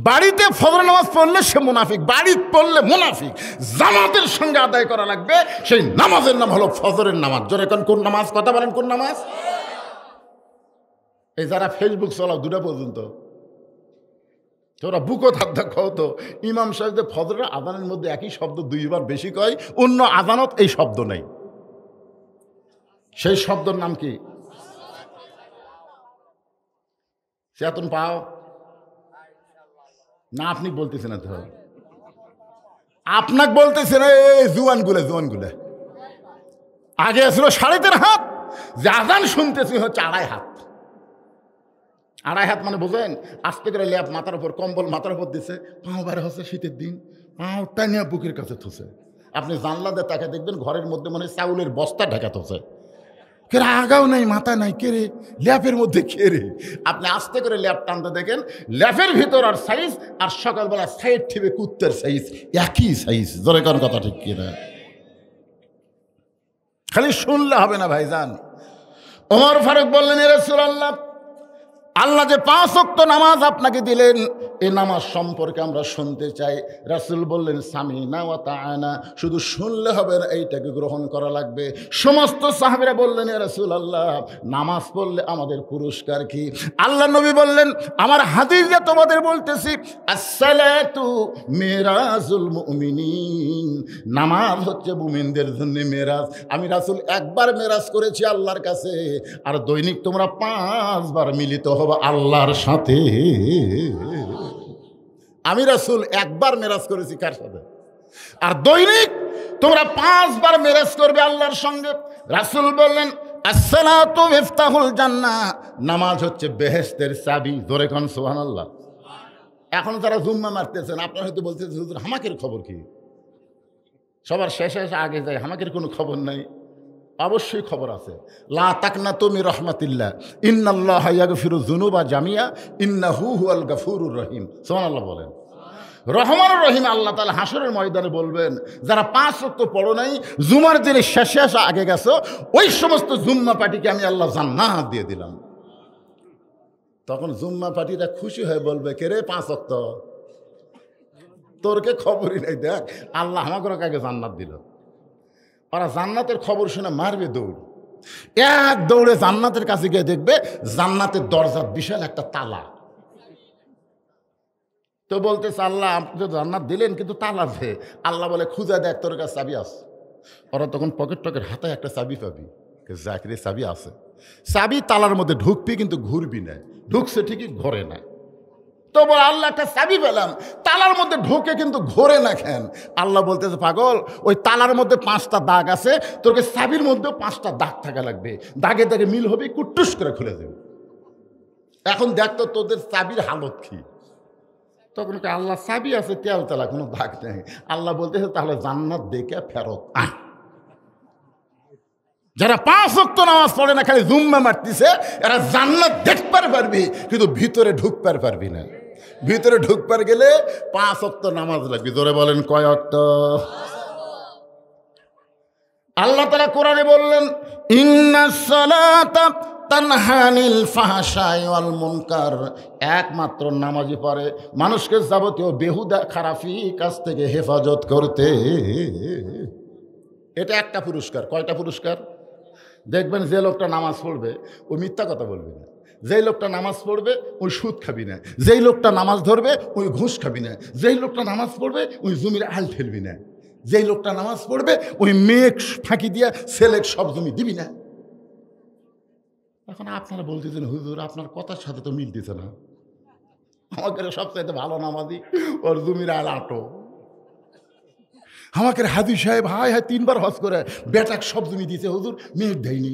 বাড়িতে ফজর নামাজ পড়লে সে মুনাফিক, বাড়িতে পড়লে মুনাফিক। জামাতের সঙ্গে আদায় করা লাগবে, সেই নামাজের নাম হলো ফজরের নামাজ। জোরে কোন নামাজ? কথা বলেন, কোন নামাজ? এই যারা ফেসবুক চালাও 2টা পর্যন্ত, তোরা বুকো থাকতে খাও তো, ইমাম সাহেব ফজরের আজানের মধ্যে একই শব্দ 2 বার বেশি কয়, অন্য আজানত এই শব্দ নেই। সেই শব্দের নাম কি? চেতন পাও? না আপনি বলতেছেন না, তো আপনাকে বলতেছেন এই জুয়ানগুলো আগে আসলো 3.5 হাত, যে আজান শুনতেছি হচ্ছে 2.5 হাত। 2.5 হাত মানে বোঝেন, আস্তে করে ল্যাপ মাথার উপর, কম্বল মাথার উপর দিছে, পাও বার হচ্ছে শীতের দিন, পাও টানিয়া বুকের কাছে থুছে। আপনি জানলা দিয়ে তাকে দেখবেন ঘরের মধ্যে মনে চাউলের বস্তা ঢাকা থুছে, কেরে আগাও নাই মাথা নাই, কেরে ল্যাপের মধ্যে কেরে। আপনি আস্তে করে ল্যাপ টানতে দেখেন, ল্যাপের ভিতর আর সাইজ আর সকালবেলা সাইড ঠিবে কুত্তের সাইজ, একই সাইজ। জোরে কোন কথা ঠিক কিনা? খালি শুনলে হবে না ভাইজান। ওমর ফারুক বললেন, এ রাসূলুল্লাহ, আল্লাহ যে 5 ওয়াক্ত নামাজ আপনাকে দিলেন, এই নামাজ সম্পর্কে আমরা শুনতে চাই। রাসূল বললেন, সামিনা ওয়া তাআনা, শুধু শুনলে হবে না, এইটাকে গ্রহণ করা লাগবে। সমস্ত সাহাবীরা বললেন, ইয়া রাসূলুল্লাহ, নামাজ পড়লে আমাদের পুরস্কার কি? আল্লাহ নবী বললেন, আমার হাদিসে তোমাদের বলতেছি, আসসালাতু মিরাজুল মুমিনিন, নামাজ হচ্ছে মুমিনদের জন্য মেরাজ। আমি রাসূল একবার মেরাজ করেছি আল্লাহর কাছে, আর দৈনিক তোমরা 5 বার মিলিত হবে আল্লাহর সাথে। আমি রাসূল একবার মেরাজ করেছি কার সাথে? আর দৈনিক তোমরা 5 বার মেরাজ করবে আল্লাহর সঙ্গে। রাসূল বললেন, আসসালাতু মিফতাহুল জান্নাহ, নামাজ হচ্ছে বেহেশতের চাবি। জোরে কোন সুবহানাল্লাহ। এখন যারা জুম্মা মারতেছেন, আপনারা হয়তো বলতেছেন, হুজুর হামাকের খবর কি? সবার শেষে আগে যায়, হামাকের কোনো খবর নাই। অবশ্যই খবর আছে। লা তাকনাতু মির রাহমাতিল্লাহ, ইন্নাল্লাহা ইয়াগফিরুয যুনুবা জামিয়া, ইন্নাহু হুয়াল গাফুরুর রহিম। সুবহানাল্লাহ বলেন। রহমানুর রহিম আল্লাহ তাআলা হাসরের ময়দানে বলবেন, যারা 5 ওয়াক্ত পড়ো নাই, জুমার দিনে শেষে আসা আগে গেছো, ওই সমস্ত জুম্মা পার্টিকে আমি আল্লাহ জান্নাত দিয়ে দিলাম। তখন জুম্মা পার্টিরা খুশি হয়ে বলবে, কে রে 5 ওয়াক্ত, তোরকে খবরই নাই, দেখ আল্লাহ আমাকে আগে জান্নাত দিল। ওরা জান্নাতের খবর শুনে মারবে দৌড়, এক দৌড়ে জান্নাতের কাছে গিয়ে দেখবে জান্নাতের দরজার বিশাল একটা তালা। তো বলতেছে, আল্লাহ আপনি তো জান্নাত দিলেন, কিন্তু তালা আছে। আল্লাহ বলে, খুঁজে দেখ তোর কাছে চাবি আছে। ওরা তখন পকেট হাতে একটা চাবি পাবি, জাকিরে চাবি আছে। চাবি তালার মধ্যে ঢুকবি, কিন্তু ঘুরবি না, ঢুকছে ঠিকই ঘরে না। তো বল, আল্লাহ একটা চাবি পেলাম, তালার মধ্যে ঢোকে কিন্তু ঘোরে না কেন? আল্লাহ বলতেছে, পাগল, ওই তালার মধ্যে 5টা দাগ আছে, তোকে চাবির মধ্যেও 5টা দাগ থাকা লাগবে, দাগে দাগে মিল হবে, কুট্টুস করে খুলে দেবে। এখন দেখতো তোদের চাবির হালত কি। তখন আল্লাহ চাবি আছে, তেল তেলা, কোনো দাগ নেই। আল্লাহ বলতেছে, তাহলে জান্নাত দেখে ফেরত আয়। যারা 5 ওয়াক্ত নামাজ পড়ে না, খালি জুম্মা মারতেছে, এরা জান্নাত দেখতে পারবি, কিন্তু ভিতরে ঢুকতে পারবি না। ভিতরে ঢুকবার গেলে 5 ওয়াক্ত নামাজ লাগবে। জোরে বলেন, কয় ওয়াক্ত? আল্লাহ তাআলা কোরআনে বললেন, ইন্নাস সালাতা তানহা আনিল ফাহশাই ওয়াল মুনকার, একমাত্র নামাজি পারে মানুষকে যাবতীয় বেহুদা খারাপি কাজ থেকে হেফাজত করতে। এটা একটা পুরস্কার। কয়টা পুরস্কার? দেখবেন, যে লোকটা নামাজ পড়বে ওই মিথ্যা কথা বলবে না, যেই লোকটা নামাজ পড়বে ওই সুদ খাবি না, যেই লোকটা নামাজ ধরবে ওই ঘুষ খাবি না, যেই লোকটা নামাজ পড়বে ওই জমির আল ঠেলবি না, যেই লোকটা নামাজ পড়বে ওই মেয়ে ফাঁকি দিয়া ছেলে সব জমি দিবি না। এখন আপনারা বলতেছেন, হুজুর আপনার কথার সাথে তো মিলতেছে না, আমাকে সবচাইতে ভালো নামাজি ওর জমির আল আটো। আমাকে হাজি সাহেব হায় 3 বার হজ করে বেটাক সব জমি দিয়েছে, হুজুর মেয়ে দেয়নি।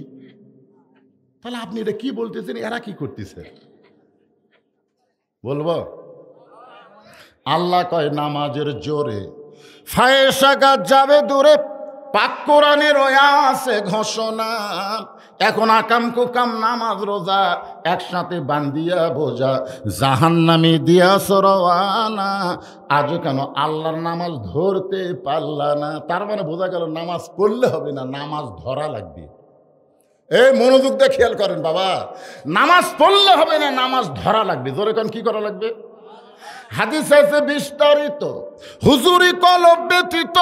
তাহলে আপনি এটা কি বলতেছেন? এরা কি করতেছে বলবো? আল্লাহ কয়, নামাজের জোরে ফায়েসাগাত যাবে দূরে, পাক কোরআনের আছে ঘোষণা। এখন আকাম কুকাম নামাজ রোজা একসাথে বান্দিয়া বোঝা, জাহান্নামে দিয়া সরওয়ানা। আজও কেন আল্লাহর নামাজ ধরতে পারলা না? তার মানে বোঝা গেল নামাজ পড়লে হবে না, নামাজ ধরা লাগবে। এই মনোযোগ দিয়ে খেয়াল করেন বাবা, নামাজ পড়লে হবে না, নামাজ ধরা লাগবে। জোরে কোন, কি করা লাগবে? হাদিস আছে বিস্তারিত, হুজুরি কলব ব্যতীত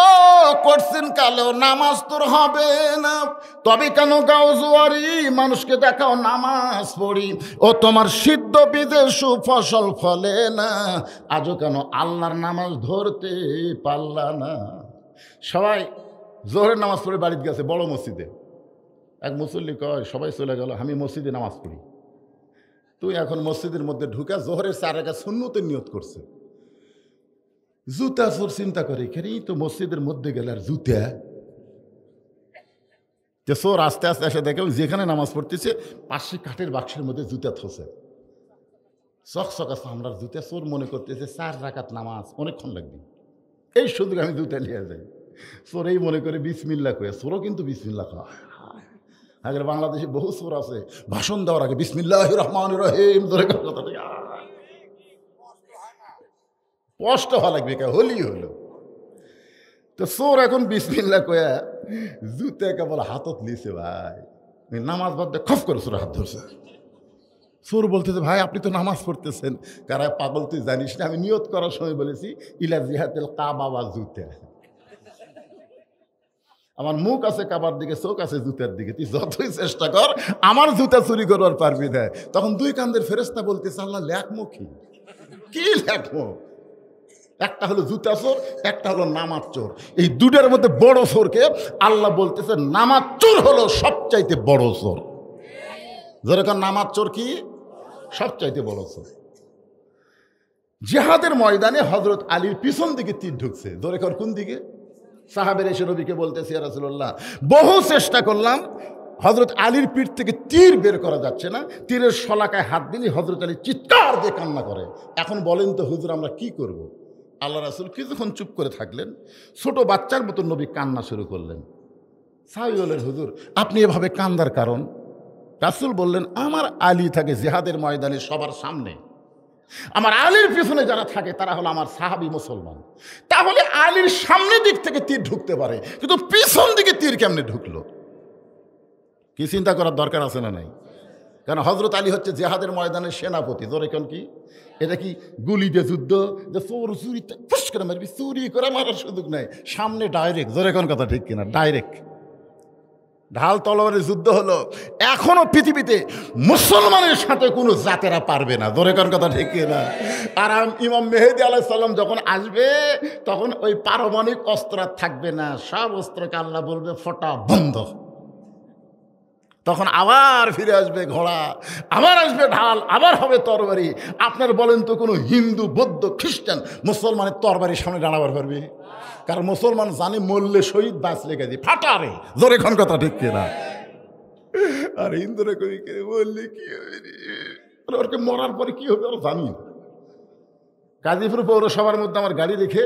করছেন কালেও নামাজ তোর হবে না। তবে কেন গাও জুয়ারি, মানুষকে দেখাও নামাজ পড়ি, ও তোমার সিদ্ধ বীজে সুফসল ফলে না। আজও কেন আল্লাহর নামাজ ধরতে পারলা না? সবাই জোহরের নামাজ পড়ে বাড়িতে গেছে বড় মসজিদে। এক মুসল্লি কয়, সবাই চলে গেল, আমি মসজিদে নামাজ পড়ি। তুই এখন মসজিদের মধ্যে ঢুকে জোহরের 4 রাকাত সুন্নতের নিয়ত করছে, জুতা চোর চিন্তা করে এখানেই তো মসজিদের মধ্যে গেলে আর জুতা, যে চোর আস্তে আস্তে এসে দেখে যেখানে নামাজ পড়তেছে পাশে কাঠের বাক্সের মধ্যে জুতা থসে, চকচকা চামড়ার জুতা। চোর মনে করতেছে 4 রাকাত নামাজ অনেকক্ষণ লাগবে, এই সুযোগ আমি জুতা নিয়ে যাই। চোর এই মনে করে বিসমিল্লাহ কয়ে, চোরও কিন্তু বিসমিল্লাহ কয়। আগের বাংলাদেশে বহু চোর আছে ভাষণ দেওয়ার আগে বিসমিল্লাহির রহমানির রহিম ধরে কথা, কষ্ট হওয়া লাগবে, হলি হলো। তো চোর এখন বিসমিল্লাহ কয়া জুতে কেবল হাতত নিছে, ভাই নামাজ বাদ দিয়ে খফ করে চোর হাত ধরছে। চোর বলতেছে ভাই আপনি তো নামাজ পড়তেছেন। কারা পাগল তুই জানিস না, আমি নিয়ত করার সময় বলেছি ইলা জিহাতেল কাবা বা জুতে, আমার মুখ আছে কাবার দিকে, চোখ আছে জুতার দিকে, তুই যতই চেষ্টা কর আমার জুতা চুরি করবার পারবি না। তখন 2 কান্দের ফেরেশতা বলতেছে আল্লাহ লেখমো কি লেখমো? একটা হলো জুতা চোর, একটা হলো নামাজ চোর। এই দুটার মধ্যে বড় চোরকে আল্লাহ বলতেছে নামাজ চোর হলো সবচাইতে বড় চোর। যেরকম নামাজ চোর কি সবচাইতে বড় চোর। জিহাদের ময়দানে হযরত আলীর পিছন দিকে তীর ঢুকছে। যেরকম কোন দিকে? সাহাবেরা এসে নবীকে বলতেছে ইয়া রাসূলুল্লাহ বহু চেষ্টা করলাম, হযরত আলীর পিঠ থেকে তীর বের করা যাচ্ছে না, তীরের শলাকায় হাত দিলে হযরত আলী চিৎকার দিয়ে কান্না করে। এখন বলেন তো হুজুর আমরা কি করব? আল্লাহ রাসূল কিছুক্ষণ চুপ করে থাকলেন, ছোট বাচ্চার মতো নবী কান্না শুরু করলেন। সাহাবী বললেন হুজুর আপনি এভাবে কান্দার কারণ? রাসূল বললেন আমার আলী থাকে জিহাদের ময়দানে সবার সামনে, আমার আলীর পিছনে যারা থাকে তারা হলো আমার সাহাবী মুসলমান। তাহলে আলীর সামনের দিক থেকে তীর ঢুকতে পারে, কিন্তু পিছন দিকে তীর কেমনে ঢুকলো? কি চিন্তা করার দরকার আছে না নাই? কারণ হযরত আলী হচ্ছে জিহাদের ময়দানের সেনাপতি। ধরে কেন কি এটা কি গুলি দিয়ে যুদ্ধ, যে চোর চুরি ফুস করে মারবি, চুরি করে মারার সুযোগ নাই, সামনে ডাইরেক্ট। ধরে কোন কথা ঠিক কিনা? ডাইরেক্ট ঢাল তলোয়ারের যুদ্ধ হলো। এখনো পৃথিবীতে মুসলমানের সাথে কোনো জাতেরা পারবে না। ধরে কোন কথা ঠিক কিনা? আর ইমাম মেহেদী আলাইহিস সালাম যখন আসবে তখন ওই পারমাণবিক অস্ত্র থাকবে না, সব অস্ত্রকে আল্লাহ বলবে ফোটা বন্ধ। তখন আবার ফিরে আসবে ঘোড়া, আবার আসবে ঢাল, আবার হবে তরবারি। আপনার বলেন তো কোনো হিন্দু বৌদ্ধ খ্রিস্টান মুসলমানের তরবারির সামনে দাঁড়াবার পারবে? কারণ মুসলমান জানে মরলে শহীদ, বাঁচ লেগে দিয়ে ফাটারে। জোরে কোন কথা ঠিক কিনা? আর হিন্দুরা কবি বললে কি হবে, ওরকে মরার পরে কি হবে ওরা জানি না। গাজীপুর পৌরসভার মধ্যে আমার গাড়ি রেখে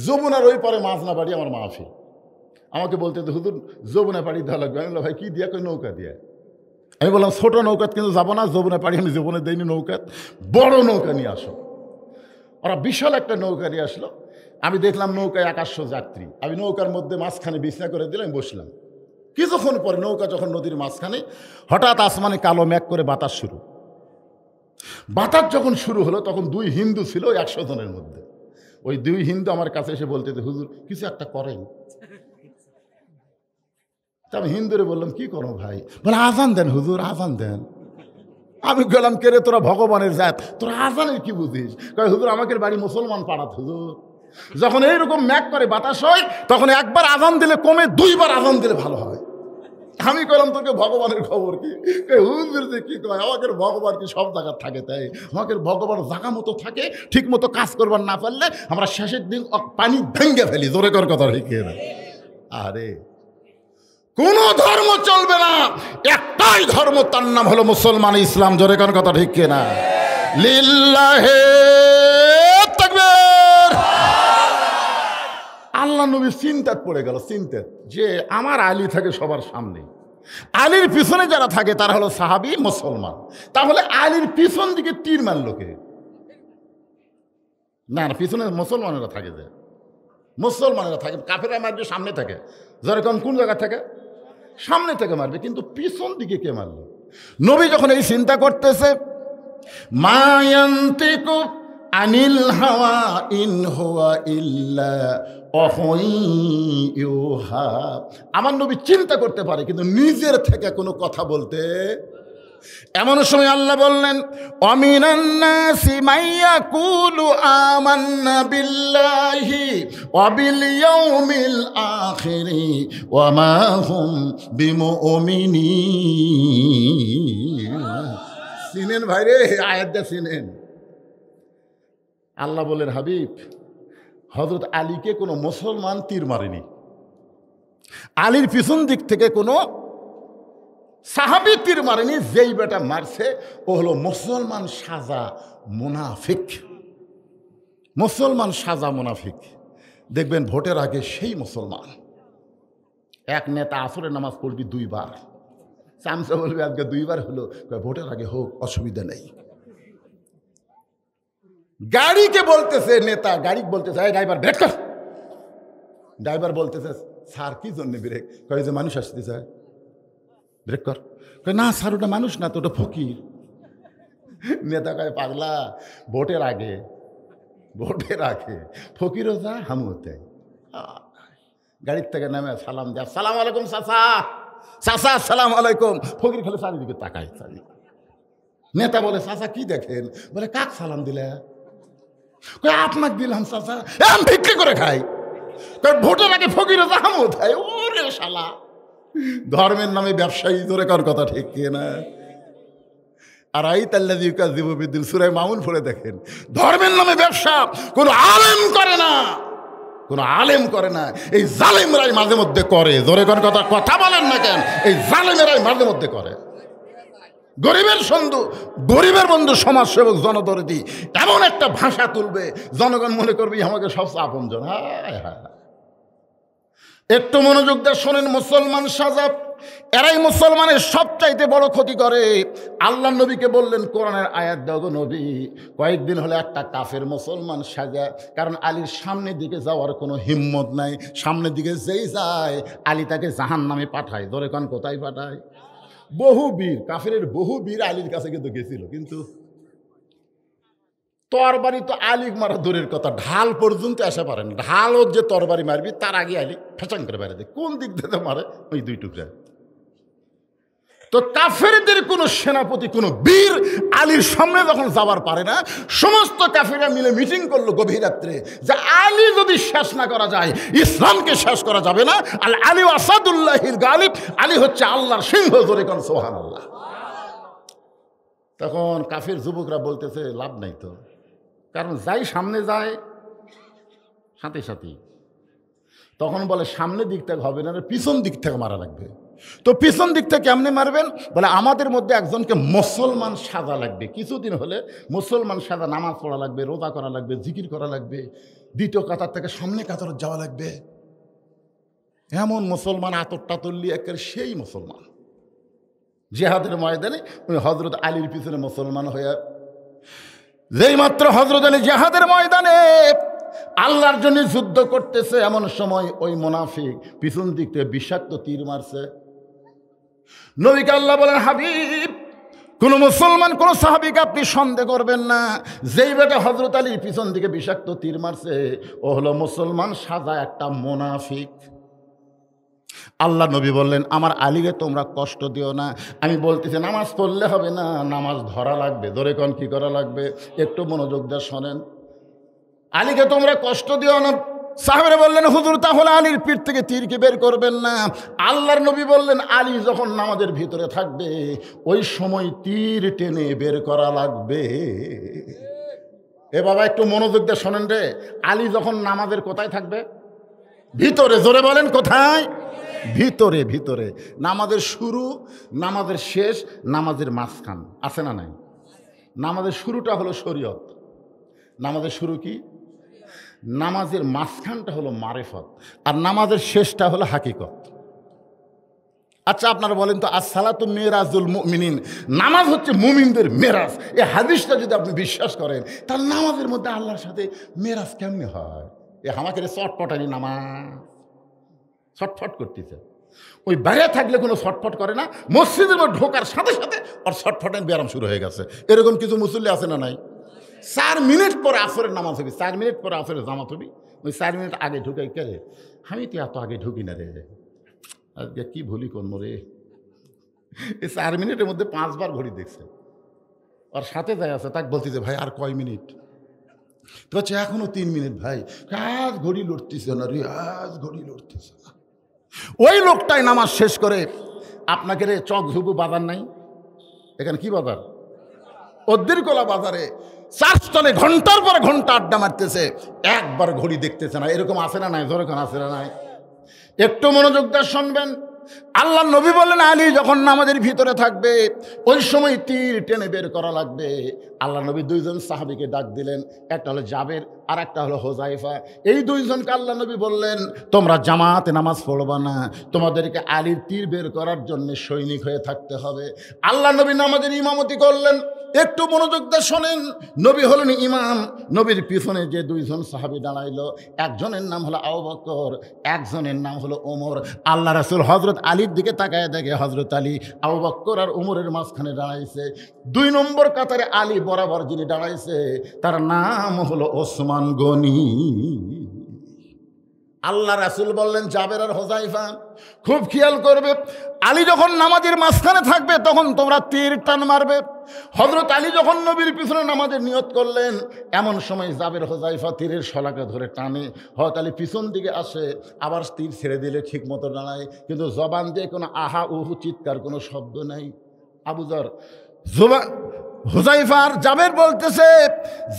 যমুনার ওই পারে মাঝনা বাড়ি আমার মাহফিল। আমাকে বলতে হুজুর যমুনা পাড়ি দেওয়া লাগবে। আমি বললাম ভাই কী দিয়া? কই নৌকা দিয়া। আমি বললাম ছোটো নৌকাত কিন্তু যাবো না, যমুনা পাড়ি আমি জীবনে দেয়নি নৌকাত, বড় নৌকা নিয়ে আসো। ওরা বিশাল একটা নৌকা নিয়ে আসলো। আমি দেখলাম নৌকায় 100 যাত্রী। আমি নৌকার মধ্যে মাঝখানে বিছনা করে দিলাম, বসলাম। কিছুক্ষণ পরে নৌকা যখন নদীর মাঝখানে, হঠাৎ আসমানে কালো মেঘ করে বাতাস শুরু। বাতাস যখন শুরু হলো তখন 2 হিন্দু ছিল 100 জনের মধ্যে। ওই 2 হিন্দু আমার কাছে এসে বলতে হুজুর কিছু একটা করেন। আমি হিন্দুরে বললাম কি করো ভাই? বলে আজান দেন হুজুর, আজান দেন। আমি গেলাম কে রে তোরা ভগবানের জাত, তোরা আজানের কি বুঝিস? কয় হুজুর আমাকে বাড়ি মুসলমান পাড়াত হুজুর। যখন এইরকম ম্যাক করে বাতাস হয় তখন একবার আজান দিলে কমে, 2 বার আজান দিলে ভালো হয়। আমি কইলাম তোকে ভগবানের খবর কি? হুজুর যে কি কয় আমাকে ভগবান কি সব জায়গায় থাকে? তাই আমাকে ভগবান জায়গা মতো থাকে, ঠিক মতো কাজ করবার না পারলে আমরা শেষের দিন পানি ভেঙ্গে ফেলি। জোরে কর কথা ঠিক না? আরে কোন ধর্ম চলবে না, একটাই ধর্ম, তার নাম হলো মুসলমান ইসলাম। জোরে কোন কথা ঠিক কিনা? লিল্লাহে তাকবীর। আল্লাহ নবী চিন্তাত পড়ে গেল, চিন্তাত যে আমার আলী থাকে সবার সামনে, আলীর পিছনে যারা থাকে তারা হলো সাহাবী মুসলমান। তাহলে আলীর পিছন দিকে তীর মারলো কে? না না, পিছনে মুসলমানেরা থাকে, যে মুসলমানেরা থাকে, কাফেররা মারবে সামনে থাকে। যেরকম কোন জায়গা থেকে? সামনে থেকে মারবে, কিন্তু পিছন দিকে কে মারলো? নবী যখন এই চিন্তা করতেছে, মা ইয়ান্তিকু আনিল হাওয়া ইন হুয়া ইল্লা ওয়াহয়ুহা। আমার নবী চিন্তা করতে পারে কিন্তু নিজের থেকে কোনো কথা বলতে। এমন সময় আল্লাহ বললেন অমিনান নাসি মাইয়াকুলু আমান্না বিল্লাহি ওয়া বিল ইয়াউমিল আখিরি ওয়া মা হুম বিমুমিনিন। চিনেন ভাইরে, আয়াতটা চিনেন? আল্লাহ বলেন হাবিব হযরত আলীকে কোনো মুসলমান তীর মারেনি। আলীর পিছন দিক থেকে কোনো সাহাবী তীর মারেনি। যেই বেটা মারছে ও হলো মুসলমান সাজা মুনাফিক। মুসলমান সাজা মুনাফিক। দেখবেন ভোটের আগে সেই মুসলমান। এক নেতা আসরের নামাজ পড়বি 2 বার, চামচা বলবে আজকে 2 বার হলো, ভোটের আগে হোক, অসুবিধা নেই। গাড়িকে বলতেছে নেতা, গাড়ি বলতেছে এই ড্রাইভার ব্রেক কর। ড্রাইভার বলতেছে স্যার কি জন্য ব্রেক? কয় যে মানুষ আসতে চায়, ব্রেক কর। কয় না স্যার ওটা মানুষ না তো, ওটা ফকির। নেতা কয় পাগলা, ভোটের আগে ফকিরও যা হামও দেয়। গাড়ির থেকে নামে সালাম দেয়, সালাম আলাইকুম চাচা, চাচা সালাম আলাইকুম। ফকির খালি চারিদিকে তাকায়। নেতা বলে চাচা কি দেখেন? বলে কাক সালাম দিলে? আপনাকে দিলাম চাচা, আমি ভিক্ষে করে খাই। ভোটের আগে ফকিরও যা হামও দেয়। ওরে শালা, ধর্মের নামে ব্যবসায়ী, ধরে কার কথা ঠিক না? আর এই তাল্লাযী ইউকাযযিবু বিদ্দীন, সূরা মাউন পড়ে দেখেন, ধর্মের নামে ব্যবসা কোনো আলেম করে না, কোনো আলেম করে না। এই জালেমরাই মাঝে মধ্যে করে। জোরে কোন কথা বলেন না কেন? এই জালেমেরাই মাঝে মধ্যে করে। গরিবের বন্ধু সমাজসেবক জনদরদি এমন একটা ভাষা তুলবে, জনগণ মনে করবে আমাকে সবচেয়ে আপনজন। হায় হায়, একটু মনোযোগ দিয়ে শোনেন। মুসলমান সাজা, এরাই মুসলমানের সবচাইতে বড় ক্ষতি করে। আল্লাহ নবীকে বললেন কোরআনের আয়াত দাও গো নবী। কয়েকদিন হলে একটা কাফের মুসলমান সাজা, কারণ আলীর সামনের দিকে যাওয়ার কোনো হিম্মত নাই। সামনের দিকে যেই যায় আলী তাকে জাহান্নামে পাঠায়। ধরে কান কোথায় পাঠায়? বহু বীর, কাফেরের বহু বীর আলীর কাছে কিন্তু গেছিল, কিন্তু তরবারি তো আলী মারা দূরের কথা, ঢাল পর্যন্ত আসা পারেন। ঢাল ওর যে তরবারি মারবি তার আগে আলী ফেঁচাং করে বেড়ে দেয়। কোন দিক থেকে মারে? ওই 2 টুকরা। তো কাফেরদের কোনো সেনাপতি, কোনো বীর আলীর সামনে যখন যাবার পারে না, সমস্ত কাফেররা মিলে মিটিং করলো গভীর রাত্রে যে আলী যদি শেষ না করা যায়, ইসলামকে শেষ করা যাবে না। আল আলী আসাদুল্লাহিল গালিব, আলী হচ্ছে আল্লাহর সিংহ। জোরে কোন সুবহানাল্লাহ। তখন কাফের যুবকরা বলতেছে লাভ নাই তো, কারণ যাই সামনে যায় সাথে সাথেই। তখন বলে সামনের দিক থেকে হবে না, পিছন দিক থেকে মারা লাগবে। তো পিছন দিক থেকে কেমনে মারবেন? বলে আমাদের মধ্যে একজনকে মুসলমান সাজা লাগবে। কিছুদিন হলে মুসলমান সাজা, নামাজ পড়া লাগবে, রোজা করা লাগবে, জিকির করা লাগবে, দ্বিতীয় কাতার থেকে সামনে কাতারে যাওয়া লাগবে। এমন মুসলমান আতর টাতল্লি একের সেই মুসলমান জিহাদের ময়দানে ওই হযরত আলীর পিছনে মুসলমান হয়ে, যেই মাত্র হযরত আলী জিহাদের ময়দানে আল্লাহর জন্য যুদ্ধ করতেছে, এমন সময় ওই মুনাফিক পিছন দিক থেকে বিষাক্ত তীর মারছে। নবীকে আল্লাহ বলেন, হাবিব, কোন মুসলমান, কোন সাহাবীকে আপনি সন্দেহ করবেন না। যেই বেটা হযরত আলীর পিছন দিকে বিষাক্ত তীর মারছে ও হলো মুসলমান সাজা একটা মুনাফিক। আল্লাহ নবী বললেন, আমার আলীকে তোমরা কষ্ট দিও না। আমি বলতেছি নামাজ পড়লে হবে না, নামাজ ধরা লাগবে। ধরে কোন কি করা লাগবে? একটু মনোযোগ দিয়ে শোনেন। আলীকে তোমরা কষ্ট দিও না। সাহাবারা বললেন, হুজুর তাহলে আলীর পিঠ থেকে তীরকে বের করবেন না। আল্লাহর নবী বললেন, আলী যখন নামাজের ভিতরে থাকবে ওই সময় তীর টেনে বের করা লাগবে। এ বাবা একটু মনোযোগ দিয়ে শোনেন রে। আলী যখন নামাজের কোথায় থাকবে? ভিতরে। জোরে বলেন কোথায়? ভিতরে। ভিতরে। নামাজের শুরু, নামাজের শেষ, নামাজের মাঝখান আছে না নাই? নামাজের শুরুটা হলো শরীয়ত। নামাজের শুরু কি? নামাজের মাঝখানটা হলো মারেফত, আর নামাজের শেষটা হলো হাকিকত। আচ্ছা আপনারা বলেন তো, আসসালাতু মিরাজুল মুমিনিন, নামাজ হচ্ছে মুমিনদের মেরাজ। এই হাদিসটা যদি আপনি বিশ্বাস করেন, তাহলে নামাজের মধ্যে আল্লাহর সাথে মেরাজ কেমনে হয়? এ আমাকে চটপটানি নামাজ, ছটফট করতেছে। ওই বাইরে থাকলে কোনো ছটফট করে না, মসজিদের মধ্যে ঢোকার সাথে সাথে ওর ছটফটের ব্যায়াম শুরু হয়ে গেছে। এরকম কিছু মুসল্লি আছে না নাই? 4 মিনিট পরে আসরের নামাজ হবে, 4 মিনিট পরে আসরের জামাত হবে, ওই 4 মিনিট আগে ঢুকাই কে রে? আমি তো এত আগে ঢুকি না রে, আজকে কি ভুলি করবো রে। এই 4 মিনিটের মধ্যে 5 বার ঘড়ি দেখছে। আর সাথে যাই আছে, তাকে বলতেছে ভাই আর কয় মিনিট? তো হচ্ছে এখনো 3 মিনিট ভাই। আজ ঘড়ি লড়তেছে না রে, আজ ঘড়ি লড়তেছে না। ওই লোকটাই নামাজ শেষ করে আপনাকে রে চক ঝুপু বাজার নাই, এখানে কি বাজার? অদ্রিকলা বাজারে চারতলে ঘন্টার পর ঘন্টা আড্ডা মারতেছে, একবার ঘড়ি দেখতেছে না। এরকম আসে না নাই? যেরকম আসে না নাই? একটু মনোযোগ দিয়ে শুনবেন। আল্লাহ নবী বললেন, আলী যখন নামাজের ভিতরে থাকবে ওই সময় তীর টেনে বের করা লাগবে। আল্লাহ নবী দুইজন সাহাবীকে ডাক দিলেন, একটা হলো জাবের আর একটা হলো হোজাইফা। এই দুইজনকে আল্লাহ নবী বললেন, তোমরা জামাতে নামাজ পড়বা না, তোমাদেরকে আলীর তীর বের করার জন্য সৈনিক হয়ে থাকতে হবে। আল্লাহ নবী নামাজের ইমামতি করলেন। একটু মনোযোগ দিয়ে শোনেন। নবী হলেন ইমাম। নবীর পিছনে যে দুইজন সাহাবী দাঁড়াইলো, একজনের নাম হলো আবু বকর, একজনের নাম হলো ওমর। আল্লাহ রাসূল হযরত আলীর দিকে তাকায় দেখে হযরত আলী আবু বকর আর ওমরের মাঝখানে দাঁড়াইছে। 2 নম্বর কাতারে আলী বরাবর যিনি দাঁড়াইছে তার নাম হলো ওসমান গনি। আল্লাহ রাসূল বললেন, জাবের আর হোজাইফা খুব খেয়াল করবে, আলী যখন নামাজের মাঝখানে থাকবে তখন তোমরা তীর টান মারবে। হযরত আলী যখন নবীর পিছনে নামাজের নিয়ত করলেন, এমন সময় জাবের হোজাইফা তীরের শলাকে ধরে টানে। হযরত আলী পিছন দিকে আসে, আবার তীর ছেড়ে দিলে ঠিক মতো দাঁড়ায়, কিন্তু জবান দিয়ে কোনো আহা উহু চিৎকার কোনো শব্দ নাই। আবু যর জবান হুজাইফার জাবের বলতেছে,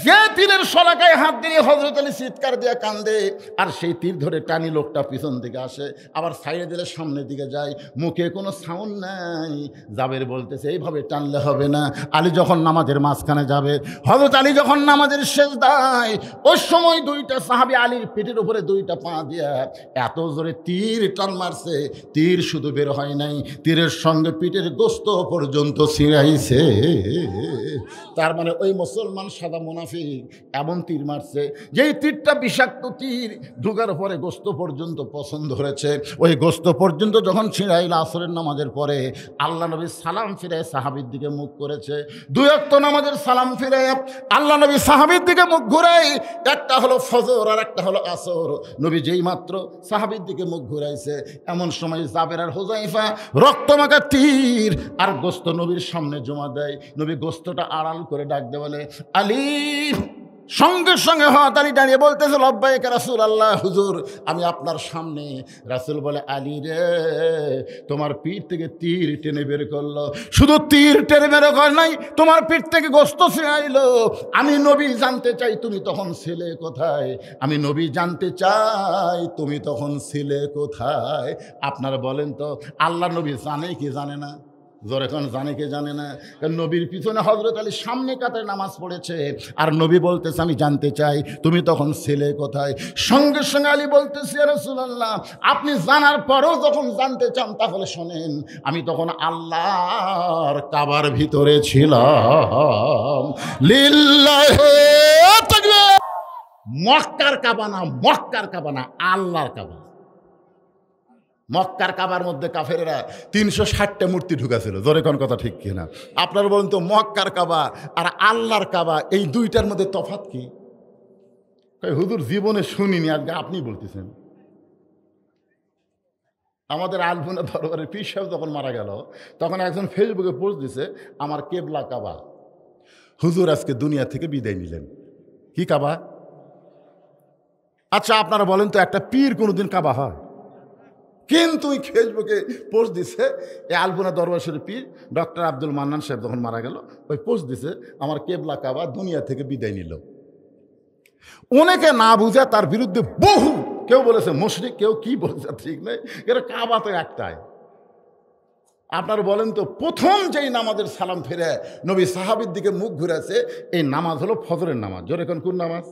যে তীরের শলাকায় হাত দিয়ে হযরত আলী চিৎকার দিয়ে কান্দে, আর সেই তীর ধরে টানি লোকটা পিছন দিকে আসে, আবার সাইডে দিলে সামনের দিকে যায়, মুখে কোনো সাউন্ড নাই। জাবের বলতেছে, এইভাবে টানলে হবে না। আলী যখন নামাজের মাঝখানে যাবে, হযরত আলী যখন নামাজের সেজদায়, ওই সময় দুইটা সাহাবী আলীর পেটের উপরে দুইটা পা দিয়া এত জোরে তীর টান মারছে, তীর শুধু বের হয় নাই, তীরের সঙ্গে পিঠের গোস্ত পর্যন্ত ছিঁড়াইছে। তার মানে ওই মুসলমান সাদা মুনাফিক এমন তীর মারছে, যেই তীরটা বিষাক্ত তীর, ঢুকার পরে গোস্ত পর্যন্ত পছন্দ হয়েছে। ওই গোস্ত পর্যন্ত যখন ছিঁড়াইল আসরের নামাজের পরে, আল্লাহ নবী সালাম ফিরে সাহাবীর দিকে মুখ করেছে। 2 ওয়াক্ত নামাজের সালাম ফিরে আল্লাহ নবী সাহাবীর দিকে মুখ ঘুরাই, একটা হলো ফজর আর একটা হলো আসর। নবী যেই মাত্র সাহাবীর দিকে মুখ ঘুরাইছে, এমন সময় জাবের আর হুজাইফা রক্তমাখা তীর আর গোস্ত নবীর সামনে জমা দেয়। নবী গোস্তটা আড়াল করে ডাক দে বলে, আলী। সঙ্গে সঙ্গে হযরত আলী দাঁড়িয়ে বলতেছে, লব্বাইক রাসূলুল্লাহ, হুজুর আমি আপনার সামনে। রাসূল বলে, আলী রে, তোমার পিঠ থেকে তীর টেনে বের করলো। শুধু তীর টেনে বের করে নাই, তোমার পিঠ থেকে গোস্ত ছিঁড়াইলো। আমি নবী জানতে চাই তুমি তখন ছিলে কোথায়? আমি নবী জানতে চাই তুমি তখন ছিলে কোথায়? আপনারা বলেন তো, আল্লাহ নবী জানে কি জানে না? জোরে এখন জানে কে জানে না? কারণ নবীর পিছনে হযরত আলী সামনে কাতারে নামাজ পড়েছে, আর নবী বলতেছে আমি জানতে চাই তুমি তখন ছিলে কোথায়। সঙ্গে সঙ্গে আলী বলতেছে, ইয়া রাসূলুল্লাহ, আপনি জানার পরেও যখন জানতে চান তাহলে শোনেন, আমি তখন আল্লাহর কাবার ভিতরে ছিলাম। লিল্লাহি তাকবীর। মক্কার কাবা না, মক্কার কাবা না, আল্লাহর কাবা। মক্কার কাবার মধ্যে কাফেরেরা 360টা মূর্তি ঢুকাছিল। জোরে কোন কথা ঠিক কিনা? আপনারা বলুন তো, মক্কার কাবা আর আল্লাহর কাবা এই দুইটার মধ্যে তফাৎ কি? হুজুর জীবনে শুনিনি, আজকে আপনি বলতেছেন। আমাদের আলপনা দরবারের পীর সাহেব যখন মারা গেল, তখন একজন ফেসবুকে পোস্ট দিছে, আমার কেবলা কাবা। হুজুর আজকে দুনিয়া থেকে বিদায় নিলেন। কি কাবা? আচ্ছা আপনারা বলেন তো, একটা পীর কোনোদিন কাবা হয়? কিন্তু ওই ফেসবুকে পোস্ট দিছে, এই আলপনা দরবার শরীফ পীর ডক্টর আব্দুল মান্নান সাহেব যখন মারা গেল, ওই পোস্ট দিছে, আমার কেবলা কাবা দুনিয়া থেকে বিদায় নিল। অনেকে না বুঝে তার বিরুদ্ধে বহু, কেউ বলেছে মুশরিক, কেউ কি বলেছে ঠিক নেই, এটা কাবা তো একটাই। আপনারা বলেন তো, প্রথম যেই নামাজের সালাম ফিরে নবী সাহাবীর দিকে মুখ ঘুরেছে, এই নামাজ হলো ফজরের নামাজ। জোরে কোন নামাজ?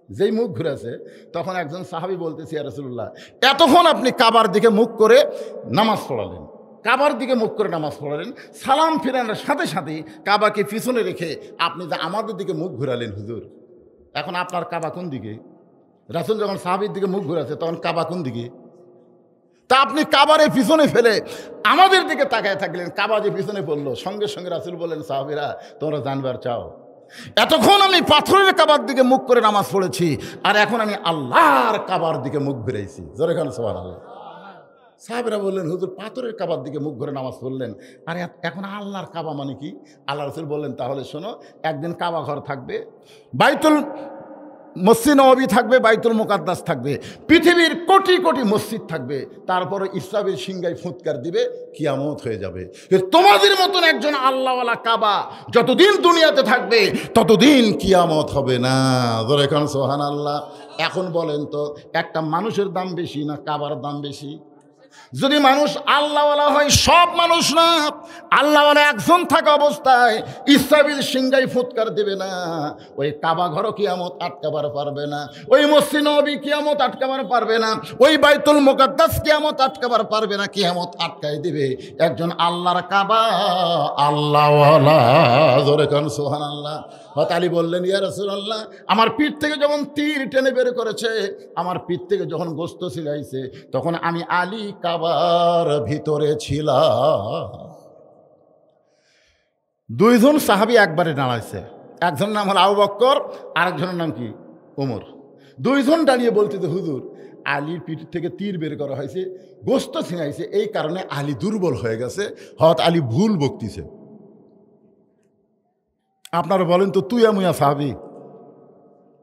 যেই মুখ ঘুরেছে, তখন একজন সাহাবী বলতেছে, ইয়া রাসূলুল্লাহ, এতক্ষণ আপনি কাবার দিকে মুখ করে নামাজ পড়ালেন, কাবার দিকে মুখ করে নামাজ পড়ালেন, সালাম ফিরানোর সাথে সাথে কাবাকে পিছনে রেখে আপনি যে আমাদের দিকে মুখ ঘুরালেন, হুজুর এখন আপনার কাবা কোন দিকে? রাসূল যখন সাহাবীর দিকে মুখ ঘুরাছে তখন কাবা কোন দিকে? তা আপনি কাবারে পিছনে ফেলে আমাদের দিকে তাকায় থাকলেন, কাবা যে পিছনে পড়লো। সঙ্গে সঙ্গে রাসূল বললেন, সাহাবীরা তোমরা জানবার চাও, এতক্ষণ আমি পাথরের কাবার দিকে মুখ করে নামাজ পড়েছি, আর এখন আমি আল্লাহর কাবার দিকে মুখ ঘুরাইছি। জোরে খান সুবহানাল্লাহ। সাহাবীরা বললেন, হুজুর পাথরের কাবার দিকে মুখ ঘুরে নামাজ পড়লেন, আর এখন আল্লাহর কাবা মানে কি? আল্লাহ রাসূল বললেন, তাহলে শোনো, একদিন কাবা ঘর থাকবে, বাইতুল মসজিদ নববী থাকবে, বাইতুল মুকাদ্দাস থাকবে, পৃথিবীর কোটি কোটি মসজিদ থাকবে, তারপরে ইসরাফিল সিংহায় ফুৎকার দিবে, কিয়ামত হয়ে যাবে। তোমাদের মতন একজন আল্লাহওয়ালা কাবা যতদিন দুনিয়াতে থাকবে ততদিন কিয়ামত হবে না। ধরে এখন সুবহানাল্লাহ। এখন বলেন তো, একটা মানুষের দাম বেশি না কাবার দাম বেশি? যদি মানুষ আল্লাহওয়ালা হয়, সব মানুষ না, আল্লাহওয়ালা একজন থাকা অবস্থায় ইসরাফিল সিংহায় ফুৎকার দেবে না, ওই কাবা ঘরও কিয়ামত আটকাবার পারবে না, ওই মসজিদ নববী কিয়ামত আটকাবার পারবে না, ওই বাইতুল মুকাদ্দাস কিয়ামত আটকাবার পারবে না। কিয়ামত আটকায় দিবে একজন আল্লাহর কাবা, আল্লাহওয়ালা। জোরে কান সুবহানাল্লাহ। হযরত আলী বললেন, ইয়া রাসূলুল্লাহ, আমার পিঠ থেকে যখন তীর টেনে বের করেছে, আমার পিঠ থেকে যখন গোশত ছিলাইছে, তখন আমি আলী কাবার ভিতরে ছিলাম। দুইজন সাহাবী একবারে দাঁড়াইছে, একজনের নাম হল আবু বকর, আরেকজনের নাম কি? ওমর। দুইজন দাঁড়িয়ে বলতেছে, হুজুর, আলীর পিঠ থেকে তীর বের করা হয়েছে, গোশত ছিনাইছে, এই কারণে আলী দুর্বল হয়ে গেছে, হয়তো আলী ভুল বকতিছে। আপনারা বলেন তো, তুই আমুয়া সাহাবী,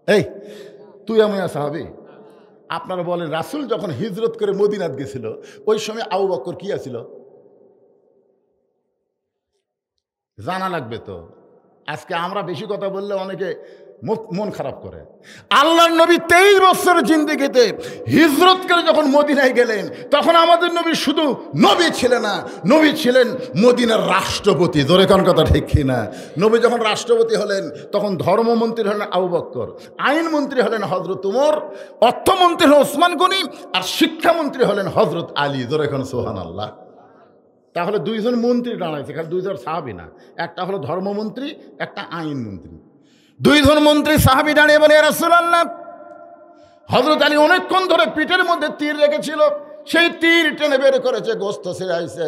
এই তুই আমুয়া সাহাবী? আপনারা বলেন, রাসূল যখন হিজরত করে মদিনাত গেছিল, ওই সময় আবু বকর কি আছিল? জানা লাগবে তো। আজকে আমরা বেশি কথা বললে অনেকে মন খারাপ করে। আল্লাহর নবী 23 বছর জিন্দেগিতে হিজরত করে যখন মদিনায় গেলেন, তখন আমাদের নবী শুধু নবী ছিলেন না, নবী ছিলেন মদিনার রাষ্ট্রপতি। জোরে কোন কথা ঠিক কি না? নবী যখন রাষ্ট্রপতি হলেন, তখন ধর্মমন্ত্রী হলেন আবু বকর, আইনমন্ত্রী হলেন হযরত ওমর, অর্থমন্ত্রী হলেন ওসমান গনি, আর শিক্ষামন্ত্রী হলেন হযরত আলী। জোরে কোন সুবহানাল্লাহ। তাহলে দুইজন মন্ত্রী দাঁড়াইছে, খালি দুইজন সাহাবী না, একটা হলো ধর্মমন্ত্রী, একটা আইনমন্ত্রী। দুইজন মন্ত্রী সাহাবী দাঁড়িয়ে বলে, ইয়া রাসূলুল্লাহ, হযরত আলী অনেকক্ষণ ধরে পিঠের মধ্যে তীর রেখেছিল, সেই তীর টেনে বের করেছে, গোশত ছিঁড়াইছে।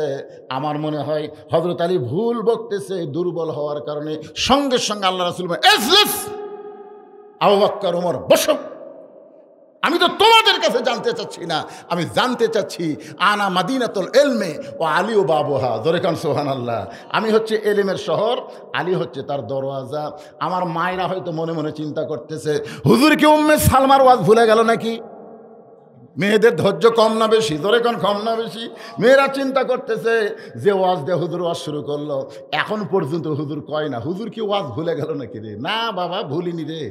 আমার মনে হয় হযরত আলী ভুল বকতেছে, দুর্বল হওয়ার কারণে। সঙ্গে সঙ্গে আল্লাহ রাসূল বলেন, ইজলিস, আবু বকর, ওমর, বসো। আমি তো তোমাদের কাছে জানতে চাচ্ছি না, আমি জানতে চাচ্ছি আনা মাদিনাতুল ইলমে ও আলী ও বাবুহা। জোরে কান সুবহানাল্লাহ। আমি হচ্ছে এলেমের শহর, আলী হচ্ছে তার দরওয়াজা। আমার মায়েরা হয়তো মনে মনে চিন্তা করতেছে, হুজুর কি উম্মে সালমার ওয়াজ ভুলে গেল নাকি? মেয়েদের ধৈর্য কম না বেশি? জোরে কান কম না বেশি? মেয়েরা চিন্তা করতেছে যে ওয়াজ দিয়ে হুজুর ওয়াজ শুরু করলো, এখন পর্যন্ত হুজুর কয় না, হুজুর কি ওয়াজ ভুলে গেল নাকি রে? না বাবা, ভুলিনি রে।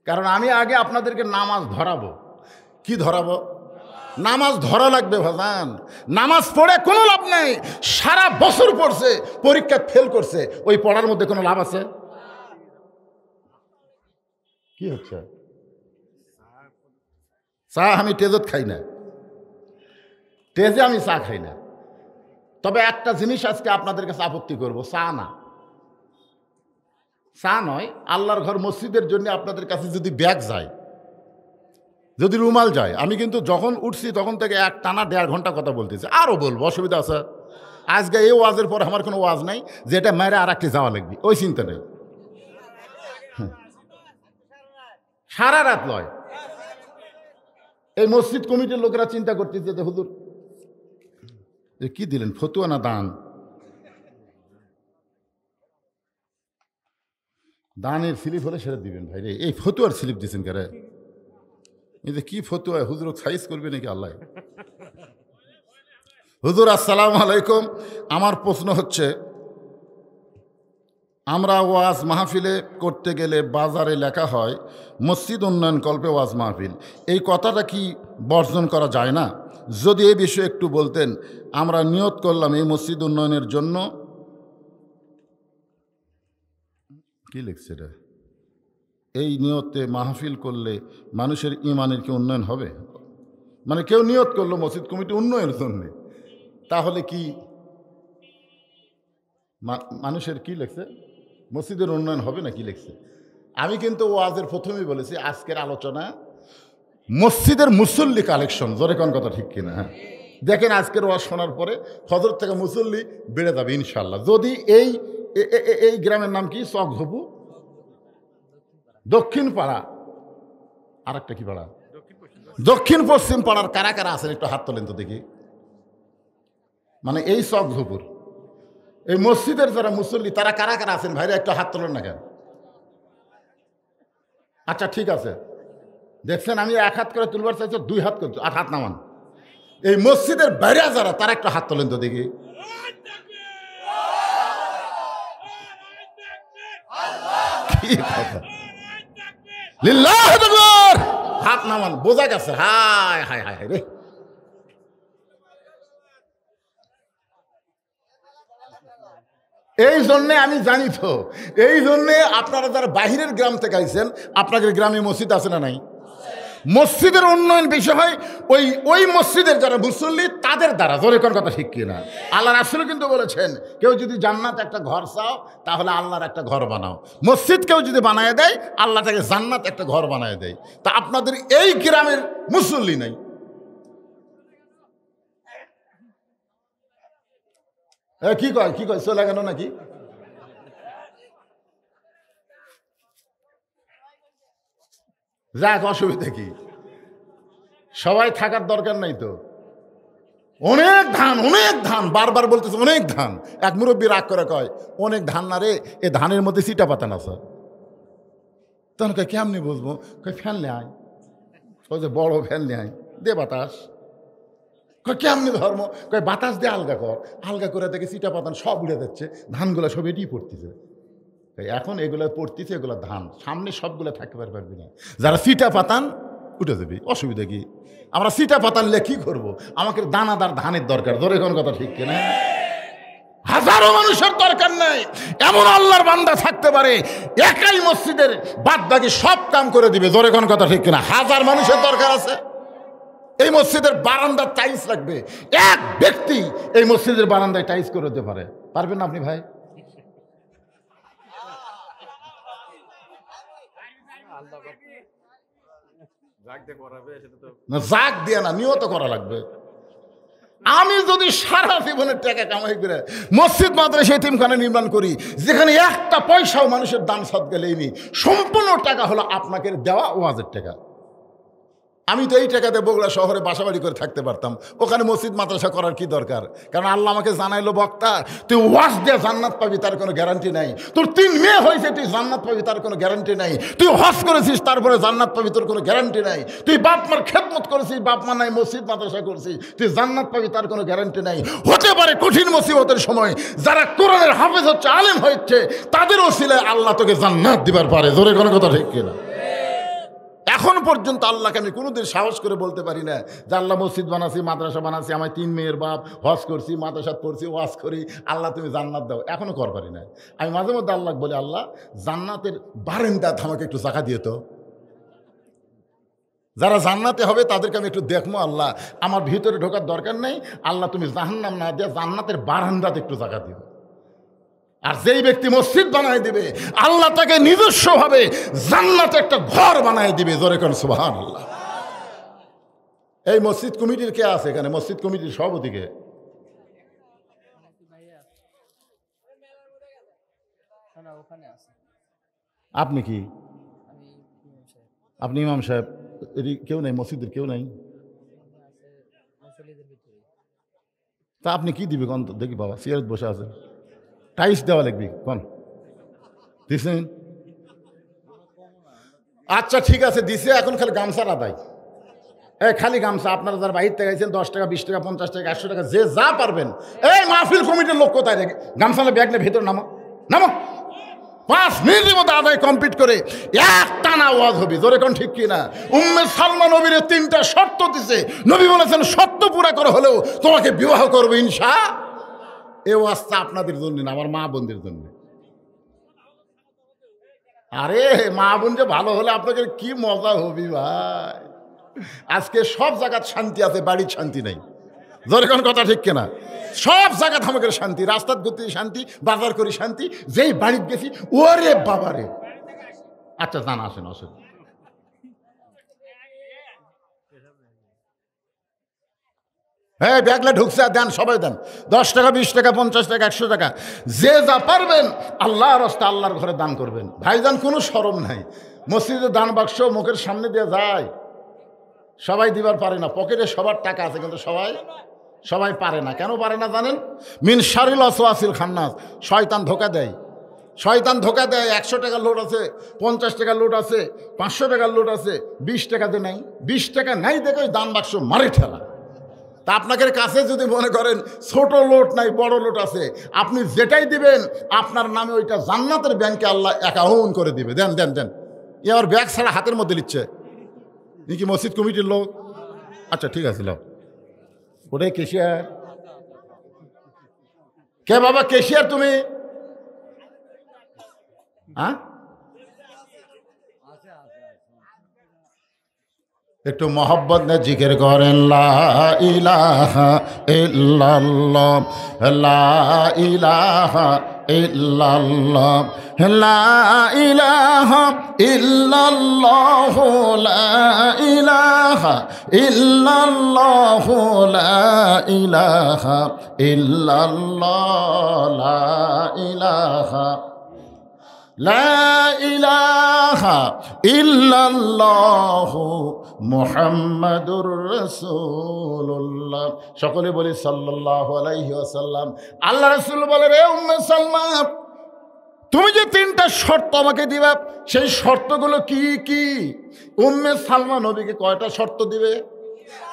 কারণ আমি আগে আপনাদেরকে নামাজ ধরাবো। কি ধরাবো? নামাজ ধরা লাগবে ভাজান। নামাজ পড়ে কোনো লাভ নেই। সারা বছর পড়ছে, পরীক্ষা ফেল করছে, ওই পড়ার মধ্যে কোনো লাভ আছে? কি হচ্ছে? চা আমি টেজত খাই না, টেজে আমি চা খাই না। তবে একটা জিনিস আজকে আপনাদের কাছে আপত্তি করব, চা না, চা নয়, আল্লাহর ঘর মসজিদের জন্য আপনাদের কাছে যদি ব্যাগ যায়, যদি রুমাল যায়, আমি কিন্তু যখন উঠছি তখন থেকে এক টানা 1.5 ঘন্টা কথা বলতেছি। আরও বলবো, অসুবিধা আছে? আজকে এই ওয়াজের পর আমার কোনো ওয়াজ নাই যেটা মেরে আর একটি যাওয়া লাগবে, ওই চিন্তা নেই। সারা রাত লয়। এই মসজিদ কমিটির লোকেরা চিন্তা করতেছে যে হুজুর কি দিলেন, ফতুয়া না দান? দানের স্লিপ হলে সেটা দিবেন ভাই রে। এই ফতুয়ার স্লিপ দিচ্ছেন কারে? এই যে কি ফতুয়া, হুজুর সাইজ করবে নাকি আল্লাহ? হুজুর আসসালামু আলাইকুম। আমার প্রশ্ন হচ্ছে, আমরা ওয়াজ মাহফিলে করতে গেলে বাজারে লেখা হয় মসজিদ উন্নয়ন কল্পে ওয়াজ মাহফিল, এই কথাটা কি বর্জন করা যায় না? যদি এই বিষয়ে একটু বলতেন। আমরা নিয়ত করলাম এই মসজিদ উন্নয়নের জন্য। কি লিখছে রে? এই নিয়তে মাহফিল করলে মানুষের ইমানের কি উন্নয়ন হবে? মানে কেউ নিয়ত করলো মসজিদ কমিটি উন্নয়নের জন্য, তাহলে কি মানুষের কি লিখছে, মসজিদের উন্নয়ন হবে না? কি লিখছে? আমি কিন্তু ওয়াজের প্রথমেই বলেছি, আজকের আলোচনা মসজিদের মুসল্লি কালেকশন। জোরে কোন কথা ঠিক কিনা? হ্যাঁ, দেখেন আজকের ওয়াজ শোনার পরে হযরত থেকে মুসল্লি বেড়ে যাবে ইনশাল্লাহ। যদি এই গ্রামের নাম কি? চকঝুপু, দক্ষিণ পাড়া, আর একটা কি পাড়া? দক্ষিণ পশ্চিম পাড়ার কারা কারা আছেন একটু হাত তোলেন তো দেখি। মানে এই চকঝুপুর, এই মসজিদের যারা মুসল্লি তারা কারা কারা আছেন ভাইরা একটু হাত তোলেন না কেন? আচ্ছা ঠিক আছে, দেখছেন আমি এক হাত করে তুলবার চাইছি, দুই হাত করছি, আর হাত নামান। এই মসজিদের বাইরে যারা, তারা একটা হাত তোলেন তো দেখি। কি কথা, লিল্লাহ আকবার, হাত নামান, বোঝা গেছে। হায় হায় হায় রে, এই জন্যে আমি জানি তো, এই জন্যে আপনারা যারা বাহিরের গ্রাম থেকে আইছেন, আপনাদের গ্রামে মসজিদ আছে না নাই? মসজিদের উন্নয়ন বিষয় ওই ওই মসজিদের যারা মুসল্লি তাদের দ্বারা, জোরে কোন কথা ঠিক কিনা? আল্লাহ রাসূল কিন্তু বলেছেন, কেউ যদি জান্নাত একটা ঘর চাও তাহলে আল্লাহর একটা ঘর বানাও। মসজিদ কেউ যদি বানায় দেয়, আল্লাহ তাকে জান্নাত একটা ঘর বানায় দেয়। তা আপনাদের এই গ্রামের মুসল্লি নাই, কি কয় কি কয়, চলে গেল নাকি? যাক, অসুবিধা কি, সবাই থাকার দরকার নাই তো। অনেক ধান, অনেক ধান, বারবার বলতেছে অনেক ধান। এক মুরব্বী রাগ করে কয়, অনেক ধান না রে, এ ধানের মধ্যে চিটা পাতান আছে। তখন কয় কেমনি বুঝবো? কয় ফ্যান লে আয়, ওই যে বড় ফ্যান লে আয়, দে বাতাস। কয় কেমনি ধর্ম? কয় বাতাস দিয়ে আলগা কর, আলগা করে দেখে চিটা পাতান সব উড়ে যাচ্ছে, ধানগুলো সব এটি পড়তেছে। এখন এগুলো পড়তেছে, এগুলো ধান, সামনে সবগুলো থাকতে পারবি না। যারা চিটা পাতান উঠে যাবি, অসুবিধা কি? আমরা চিটা পাতানলে কি করবো? আমাকে দানাদার ধানের দরকার, ধরে কোন কথা ঠিক কিনা? হাজারো মানুষের দরকার নাই, এমন আল্লাহর বান্দা থাকতে পারে একাই মসজিদের বাদ বাকি সব কাম করে দিবে, ধরে কোন কথা ঠিক কিনা? হাজার মানুষের দরকার আছে। এই মসজিদের বারান্দার টাইলস লাগবে, এক ব্যক্তি এই মসজিদের বারান্দায় টাইলস করে দিতে পারে, পারবেন না আপনি ভাই? জাগ দিয়ে না, নিয়ত করা লাগবে। আমি যদি সারা জীবনের টাকা কামাই করে মসজিদ মাদ্রাসা এতিমখানা নির্মাণ করি, যেখানে একটা পয়সাও মানুষের দান সদকা নেই, সম্পূর্ণ টাকা হলো আপনাকে দেওয়া ওয়াজের টাকা। আমি তো এই টাকাতে বগুড়া শহরে বাসাবাড়ি করে থাকতে পারতাম, ওখানে মসজিদ মাদ্রাসা করার কি দরকার? কারণ আল্লাহ আমাকে জানাইলো, বক্তা তুই ওয়াজ দিয়ে জান্নাত পাবি তার কোনো গ্যারান্টি নাই, তোর 3 মেয়ে হয়েছে তুই জান্নাত পাবি তার কোনো গ্যারান্টি নাই, তুই হজ করেছিস তারপরে জান্নাত পাবি তোর কোনো গ্যারান্টি নাই, তুই বাপ মার খেদমত করেছিস, বাপ মা নাই মসজিদ মাদ্রাসা করছিস, তুই জান্নাত পাবি তার কোনো গ্যারান্টি নাই। হতে পারে কঠিন মুসিবতের সময় যারা কোরআনের হাফেজ হচ্ছে, আলেম হচ্ছে, তাদের ওসিলায় আল্লাহ তোকে জান্নাত দিবার পারে, জোরে কোনো কথা ঠিক কিনা? এখন পর্যন্ত আল্লাহকে আমি কোনোদিন সাহস করে বলতে পারি না যে আল্লাহ মসজিদ বানাচ্ছি, মাদ্রাসা বানাচ্ছি, আমার 3 মেয়ের বাপ, হজ করছি, মাদ্রাসা পড়ছি, ওয়াজ করি, আল্লাহ তুমি জান্নাত দাও, এখনো কর পারি না। আমি মাঝে মধ্যে আল্লাহ বলি, আল্লাহ জান্নাতের বারান্দাত আমাকে একটু জায়গা দিয়ে তো, যারা জান্নাতে হবে তাদেরকে আমি একটু দেখবো। আল্লাহ আমার ভিতরে ঢোকার দরকার নেই, আল্লাহ তুমি জাহান্নাম না দিয়ে জান্নাতের বারান্দাতে একটু জায়গা দিও। আর যেই ব্যক্তি মসজিদ বানায় দিবে, আল্লাহ তাকে নিজস্বভাবে জান্নাতে একটা ঘর বানায় দিবে, জোরে কোন সুবহানাল্লাহ। এই মসজিদ কমিটির কে আছে এখানে? মসজিদ কমিটির সভাপতি কে? আপনি কি? আপনি ইমাম সাহেব? কেউ নাই মসজিদের, কেউ নাই? তা আপনি কি দিবে কোন? দেখি বাবা সিয়ারত বসে আছে, টাইলস দেওয়া লাগবে কোন দিছেন? আচ্ছা ঠিক আছে দিছে, এখন খালি গামছার আদায়। খালি গামছা, আপনারা যারা বাহির থেকে গেছেন 10 টাকা 20 টাকা 50 টাকা 100 টাকা যে যা পারবেন। এই মাহফিল কমিটির লোক কোথায় রেখে গামছা ব্যাগ নিয়ে ভেতরে নামো, নামো। 5 মিনিটের মধ্যে আদায় কমপ্লিট করে এক টানা ওয়াজ হবে, জোরে কোন ঠিক কিনা? উম্মে সালমা নবীর 3টা শর্ত দিছে, নবী বলেছেন শর্ত পুরা করে হলেও তোমাকে বিবাহ করবো ইনশাআল্লাহ। এই ওয়াজটা আপনাদের জন্য না, আমার মা বোনদের জন্য। আরে মা বোন যে ভালো হলে আপনাদের কি মজা হবি ভাই। আজকে সব জায়গায় শান্তি আছে, বাড়ির শান্তি নাই, জোরে কোন কথা ঠিক কিনা? সব জায়গায় আমাদের শান্তি, রাস্তার গতি শান্তি, বাজার করি শান্তি, যেই বাড়িতে গেছি ওরে বাবারে। আচ্ছা জানা আসেন, আসেন। হ্যাঁ ব্যাগলা ঢুকছে, দেন সবাই দেন, 10 টাকা 20 টাকা 50 টাকা 100 টাকা, যে যা পারবেন আল্লাহর রাস্তা আল্লাহর ঘরে দান করবেন। ভাইজান কোনো শরম নাই, মসজিদে দান বাক্স মুখের সামনে দিয়ে যায়, সবাই দিবার পারে না, পকেটে সবার টাকা আছে কিন্তু সবাই পারে না। কেন পারে না জানেন? মিন শারিল ওয়াসওয়াসিল খান্নাস, শয়তান ধোকা দেয়। শয়তান ধোকা দেয়। 100 টাকার লোট আছে, 50 টাকার লোট আছে, 500 টাকার লোট আছে, 20 টাকাতে নাই। 20 টাকা নাই দেখে ওই দান বাক্স মারে ঠেলা। তা আপনাদের কাছে যদি মনে করেন ছোট লোট নাই বড় লোট আছে, আপনি যেটাই দিবেন আপনার নামে ওইটা জান্নাতের ব্যাংকে আল্লাহ অ্যাকাউন্ট করে দিবে। দেন দেন দেন। এ আবার ব্যাগ ছাড়া হাতের মধ্যে নিচ্ছে। নি কি মসজিদ কমিটির লোক? আচ্ছা ঠিক আছে, লোক ওটাই কেশিয়ার। কে বাবা কেশিয়ার তুমি? হ্যাঁ, একটু মহব্বত না জিকির করেন লা ইলাহা ইল্লাল্লাহ, লা ইলাহা ইল্লাল্লাহ, লা ইলাহা ইল্লাল্লাহ, লা ইলাহা ইল্লাল্লাহ, লা ইলাহা ইল্লাল্লাহ, লা ইলাহা, লা ইলাহা ইল্লাল্লাহ মুহাম্মাদুর রাসূলুল্লাহ। সকলে বলি সাল্লাল্লাহু আলাইহি ওয়াসাল্লাম। আল্লাহ রাসূল বলে, রে উম্মে সালমা, তুমি যে 3টা শর্ত আমাকে দিবা, সেই শর্তগুলো কি কি? উম্মে সালমা নবীকে কয়টা শর্ত দিবে?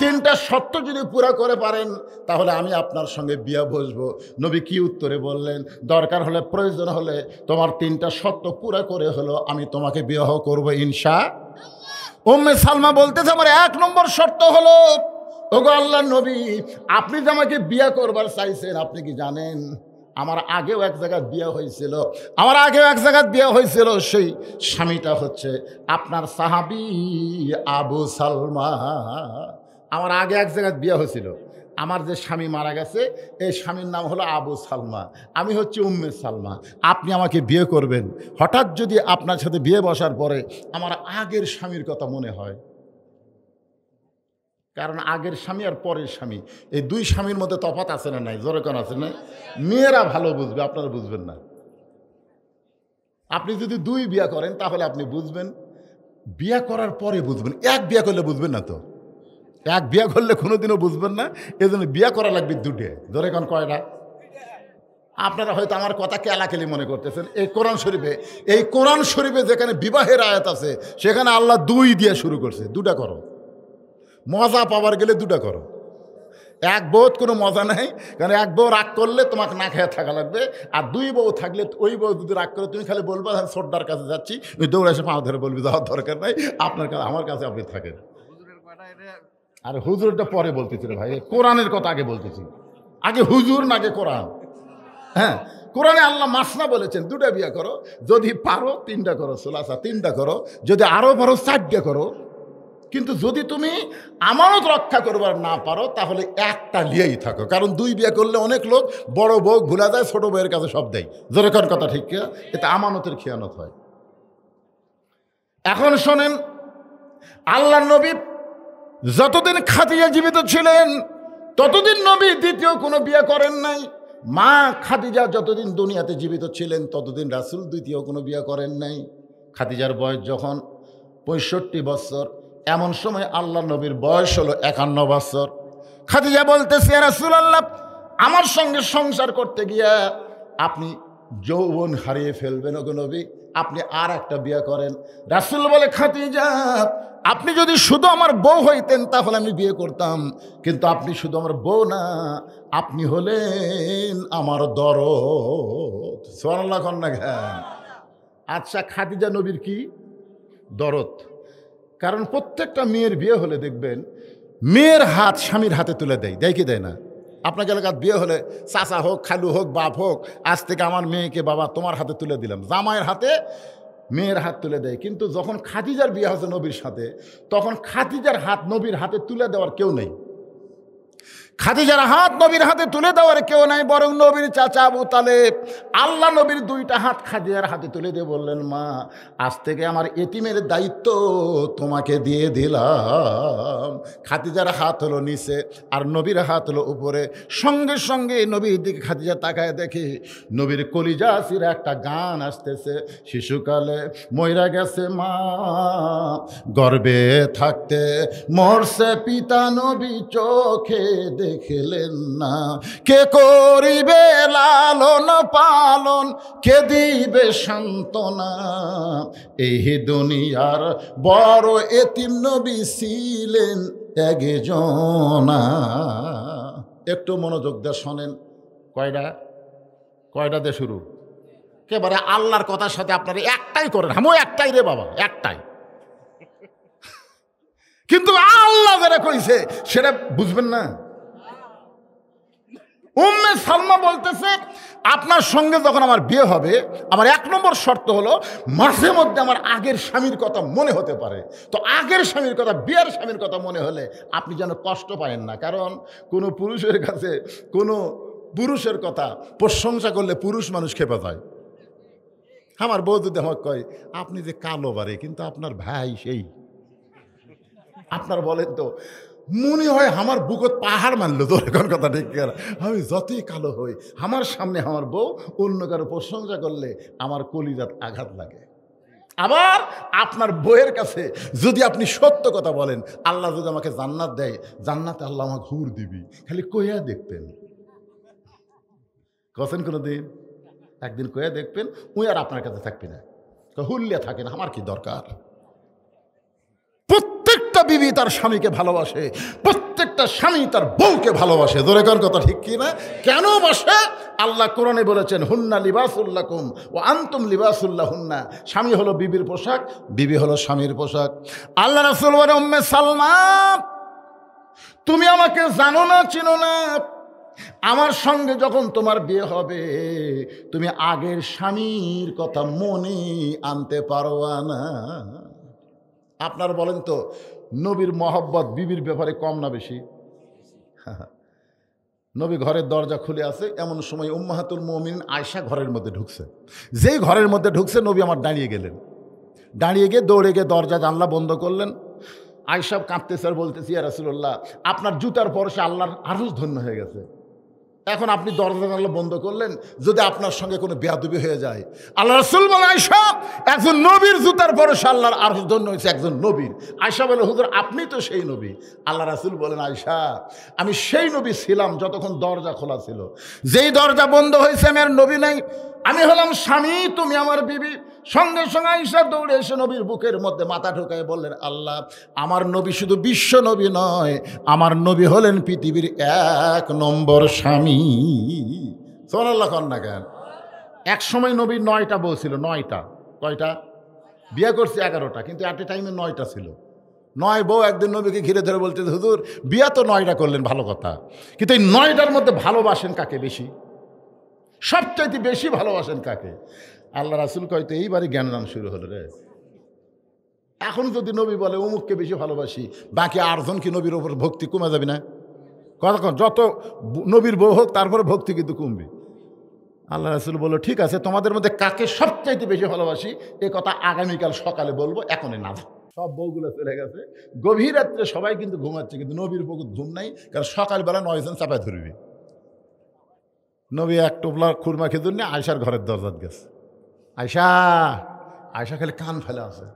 3টা শর্ত যদি পুরা করে পারেন তাহলে আমি আপনার সঙ্গে বিয়া বসবো। নবী কি উত্তরে বললেন? দরকার হলে, প্রয়োজন হলে তোমার 3টা শর্ত পুরা করে হলো আমি তোমাকে বিবাহ করবো ইনশাআল্লাহ। উম্মে সালমা বলতেছে, আমার 1 নম্বর শর্ত হলো, ওগো আল্লাহর নবী, আপনি যে আমাকে বিয়া করবার চাইছেন, আপনি কি জানেন আমার আগেও এক জায়গায় বিয়ে হয়েছিল, সেই স্বামীটা হচ্ছে আপনার সাহাবী আবু সালমা। আমার আগে এক জায়গায় বিয়ে হয়েছিল, আমার যে স্বামী মারা গেছে এই স্বামীর নাম হলো আবু সালমা, আমি হচ্ছে উম্মে সালমা। আপনি আমাকে বিয়ে করবেন। হঠাৎ যদি আপনার সাথে বিয়ে বসার পরে আমার আগের স্বামীর কথা মনে হয়, কারণ আগের স্বামী আর পরের স্বামী, এই 2 স্বামীর মধ্যে তফাৎ আছে না নাই? জোরে কোন আছে না? মেয়েরা ভালো বুঝবে, আপনারা বুঝবেন না। আপনি যদি 2 বিয়া করেন তাহলে আপনি বুঝবেন, বিয়া করার পরে বুঝবেন। 1 বিয়া করলে বুঝবেন না তো, 1 বিয়া করলে কোনোদিনও বুঝবেন না। এই জন্য বিয়া করা লাগবে 2টে। জোরে কোন কয়টা? আপনারা হয়তো আমার কথা কেলাকেলি মনে করতেছেন। এই কোরআন শরীফে যেখানে বিবাহের আয়াত আছে সেখানে আল্লাহ 2 দিয়ে শুরু করছে। 2টা করো, মজা পাওয়ার গেলে 2টা করো। 1 বউ কোনো মজা নাই, কারণ 1 বউ রাগ করলে তোমাকে না খেয়ে থাকা লাগবে। আর 2 বউ থাকলে, ওই বউ যদি রাগ করে তুমি খালি বলবো আমি ছোট্টার কাছে যাচ্ছি, ওই দৌড়ে এসে পা ধরে বলবি যাওয়ার দরকার নাই, আপনার কাছে আমার কাছে আপনি থাকেন। আর হুজুরটা পরে বলতেছি রে ভাই, কোরআনের কথা আগে বলতেছি। আগে হুজুর না আগে কোরআন। হ্যাঁ, কোরআনে আল্লাহ মাসনা বলেছেন 2টা বিয়ে করো, যদি পারো 3টা করো, সোলাসা 3টা করো, যদি আরো পারো 4টা করো। কিন্তু যদি তুমি আমানত রক্ষা করবার না পারো তাহলে 1টা নিয়েই থাকো, কারণ 2 বিয়ে করলে অনেক লোক বড় বউ ভুলা যায়, ছোট বউয়ের কাছে সব দেয়। যেরকম কথা ঠিক কিনা? এটা আমানতের খেয়ানত হয়। এখন শোনেন, আল্লাহ নবী যতদিন খাদিজা জীবিত ছিলেন ততদিন নবী দ্বিতীয় কোনো বিয়ে করেন নাই। মা খাদিজা যতদিন দুনিয়াতে জীবিত ছিলেন ততদিন রাসূল দ্বিতীয় কোনো বিয়ে করেন নাই। খাদিজার বয়স যখন 65 বছর, এমন সময় আল্লাহ নবীর বয়স হলো 51 বছর। খাদিজা বলতেছে, ইয়া রাসূলুল্লাহ, আমার সঙ্গে সংসার করতে গিয়া আপনি যৌবন হারিয়ে ফেলবেন, ওগো নবী, আপনি আর একটা বিয়ে করেন। রাসূল বলে, খাদিজা, আপনি যদি শুধু আমার বউ হইতেন তাহলে আমি বিয়ে করতাম, কিন্তু আপনি শুধু আমার বউ না, আপনি হলেন আমার দরদ। সুবহানাল্লাহ কন না কেন? আচ্ছা, খাদিজা নবীর কি দরদ? কারণ প্রত্যেকটা মেয়ের বিয়ে হলে দেখবেন মেয়ের হাত স্বামীর হাতে তুলে দেয়, দেয় কি দেয় না? আপনাকে এলাকার বিয়ে হলে চাচা হোক, খালু হোক, বাপ হোক, আজ থেকে আমার মেয়েকে বাবা তোমার হাতে তুলে দিলাম, জামাইয়ের হাতে মেয়ের হাত তুলে দেয়। কিন্তু যখন খাদিজার বিয়ে হচ্ছে নবীর সাথে, তখন খাদিজার হাত নবীর হাতে তুলে দেওয়ার কেউ নেই। খাদিজার হাত নবীর হাতে তুলে দেওয়ার কেউ নাই, বরং নবীর চাচা আবু তালেব আল্লাহ নবীর 2টা হাত খাদিজার হাতে তুলে দিয়ে বললেন, মা, আজ থেকে আমার এতিমের দায়িত্ব তোমাকে দিয়ে দিলাম। খাদিজার হাত হলো নিচে আর নবীর হাত হলো উপরে। সঙ্গে সঙ্গে নবীর দিকে খাদিজা তাকায় দেখে নবীর কলিজা সিরা একটা গান আসতেছে, শিশুকালে মইরা গেছে মা, গর্ভে থাকতে মরছে পিতা, নবী চোখে দেখলেন না, কে করিবে লালন পালন, কে দিবে সান্ত্বনা। এই দুনিয়ার বড় এতিম নবী ছিলেন একজনা। একটু মনোযোগ দিয়ে শোনেন। কয়টা দিয়ে শুরু? একেবারে আল্লাহর কথার সাথে আপনারা একটাই করেন। আমিও একটাই রে বাবা, একটাই। কিন্তু আল্লাহ যারা কইছে সেটা বুঝবেন না। উম্মে সালমা বলতেছে, আপনার সঙ্গে যখন আমার বিয়ে হবে, আমার 1 নম্বর শর্ত হলো মাঝে মধ্যে আমার আগের স্বামীর কথা মনে হতে পারে। তো আগের স্বামীর কথা, বিয়ের স্বামীর কথা মনে হলে আপনি যেন কষ্ট পায়েন না। কারণ কোনো পুরুষের কাছে কোনো পুরুষের কথা প্রশংসা করলে পুরুষ মানুষ খেপে যায়। আমার বউ যদি আমাকে কয়, আপনি যে কালো বারে, কিন্তু আপনার ভাই সেই, আপনার বলেন তো মনে হয় আমার বুকত পাহাড় মানলো তো। এখন কথা ঠিক, আমি যতই কালো হই, আমার সামনে আমার বউ অন্য কারো প্রশংসা করলে আমার কলিজাত আঘাত লাগে। আবার আপনার বউয়ের কাছে যদি আপনি সত্য কথা বলেন, আল্লাহ যদি আমাকে জান্নাত দেয়, জান্নাতে আল্লাহ আমাকে হুর দিবি, খালি কইয়া দেখবেন। কছেন কোনো দিন? একদিন কইয়া দেখবেন, ওই আর আপনার কাছে থাকবি না, হুল্লিয়া থাকেন, আমার কি দরকার। প্রত্যেকটা বিবি তার স্বামীকে ভালোবাসে, প্রত্যেকটা স্বামী তার বউকে ভালোবাসে। জোরে কোন কথা ঠিক কি না? কেন বাসে? আল্লাহ কোরআনে বলেছেন, হুন্না লিবাসুল্লাকুম ওয়া আনতুম লিবাসুল্লাহুন্না। স্বামী হলো বিবির পোশাক, বিবি হলো স্বামীর পোশাক। আল্লাহ রাসূল বলে, উম্মে সালমা, তুমি আমাকে জানো না, চিনো না, আমার সঙ্গে যখন তোমার বিয়ে হবে, তুমি আগের স্বামীর কথা মনে আনতে পারবা না। আপনার বলেন তো, নবীর মহব্বত বিবির ব্যাপারে কম না বেশি? নবী ঘরের দরজা খুলে আছে, এমন সময় উম্মাহাতুল মুমিনিন আয়েশা ঘরের মধ্যে ঢুকছে। যেই ঘরের মধ্যে ঢুকছে, নবী আমার দাঁড়িয়ে গেলেন। দাঁড়িয়ে গিয়ে দৌড়ে গিয়ে দরজা জানলা বন্ধ করলেন। আয়েশা কাঁদতেছে আর বলতেছি, ইয়া রাসূলুল্লাহ, আপনার জুতার পরশে আল্লাহর আরশ ধন্য হয়ে গেছে। এখন আপনি দরজা জানলা বন্ধ করলেন, যদি আপনার সঙ্গে কোনো বেয়াদবি হয়ে যায়। আল্লাহ রাসূল বলেন, আয়েশা, একজন নবীর জুতার পরশে আল্লাহর আরশ ধন্য হয়েছে একজন নবীর। আয়েশা বলে, হুজুর আপনি তো সেই নবী। আল্লাহ রাসূল বলেন, আয়েশা, আমি সেই নবী ছিলাম যতক্ষণ দরজা খোলা ছিল। যেই দরজা বন্ধ হয়েছে, আমি আর নবী নাই, আমি হলাম স্বামী, তুমি আমার বিবি। সঙ্গে সঙ্গে আয়েশা দৌড়ে এসে নবীর বুকের মধ্যে মাথা ঢুকায় বললেন, আল্লাহ, আমার নবী শুধু বিশ্ব নবী নয়, আমার নবী হলেন পৃথিবীর 1 নম্বর স্বামী। সুবহানাল্লাহ কন্যা কেন? এক সময় নবীর 9টা বউ ছিল। 9টা। কয়টা? বিয়ে করছে 11টা, কিন্তু অ্যাট এ টাইমে 9টা ছিল। 9 বউ একদিন নবীকে ঘিরে ধরে বলতে, হুজুর বিয়ে তো 9টা করলেন, ভালো কথা, কিন্তু এই 9টার মধ্যে ভালোবাসেন কাকে বেশি? সবচাইতে বেশি ভালোবাসেন কাকে? আল্লাহ রাসূল কয়তো এইবারই জ্ঞানদান শুরু হলো রে। এখন যদি নবী বলে অমুককে বেশি ভালোবাসি, বাকি 8জন কি নবীর ওপর ভক্তি কমে যাবে না? কতক্ষণ যত নবীর বউ হোক, তারপরে ভক্তি কিন্তু কমবে। আল্লাহ রাসূল বলল, ঠিক আছে, তোমাদের মধ্যে কাকে সবচাইতে বেশি ভালোবাসি এ কথা আগামীকাল সকালে বলবো, এখনই না। সব বউগুলো চলে গেছে, গভীর রাত্রে সবাই কিন্তু ঘুমাচ্ছে, কিন্তু নবীর বউ ঘুম নাই, কারণ সকালবেলা 9 জন চাপায় ধরবে। নবী 1 টোপলা খুরমা খেজুর নিয়ে আয়েশার ঘরের দরজাত গেছে। আয়েশা খালি কান ফেলে আছে।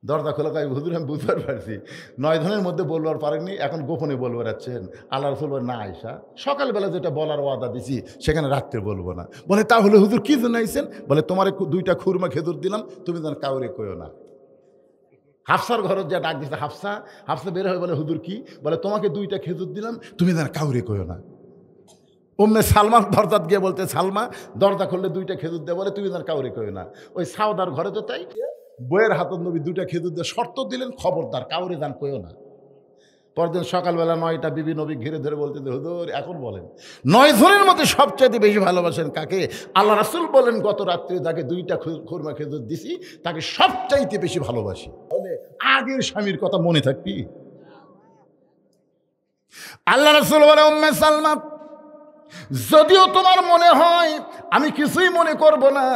দরজা খোলা, তাই হুজুর আমি বুঝবার পারছি 9 জনের মধ্যে বলবার পারেননি, এখন গোপনে বলবার যাচ্ছেন। আল্লাহ রাসূল বলেন, না আয়েশা, সকালবেলা যেটা বলার ওয়াদা দিছি সেখানে রাত্রে বলবো না। বলে, তাহলে হুজুর কি জন্য আইছেন? বলে, তোমার 2টা খুরমা খেজুর দিলাম, তুমি যেন কাউরে কইও না। হাফসার ঘরের যা ডাক দিচ্ছে, হাফসা বের হয়ে বলে, হুজুর কি? বলে, তোমাকে 2টা খেজুর দিলাম, তুমি যেন কাউরে কইও না। উম্মে সালমার দরজাত গিয়ে বলতে, সালমা দরজা খুললে 2টা খেজুর দেয়, বলে তুমি যেন কাউরে কইও না। ওই সাউদার ঘরে তো তাই, বইয়ের হাতত নবী 2টা খেজুর দিয়ে শর্ত দিলেন, খবরদার কাউরে যান কইও না। পরদিন সকালবেলা 9টা বিবি নবী ঘিরে ধরে বলতে, হুজুর এখন বলেন 9 জনের মধ্যে সবচাইতে বেশি ভালোবাসেন কাকে? আল্লাহ রাসূল বলেন, গত রাত্রে যাকে 2টা খুরমা খেজুর দিছি তাকে সবচাইতে বেশি ভালোবাসি। বলে, আগের স্বামীর কথা মনে থাকবি? আল্লাহ রাসূল বলে, উম্মে সালমা, যদিও তোমার মনে হয় আমি কিছুই মনে করব না,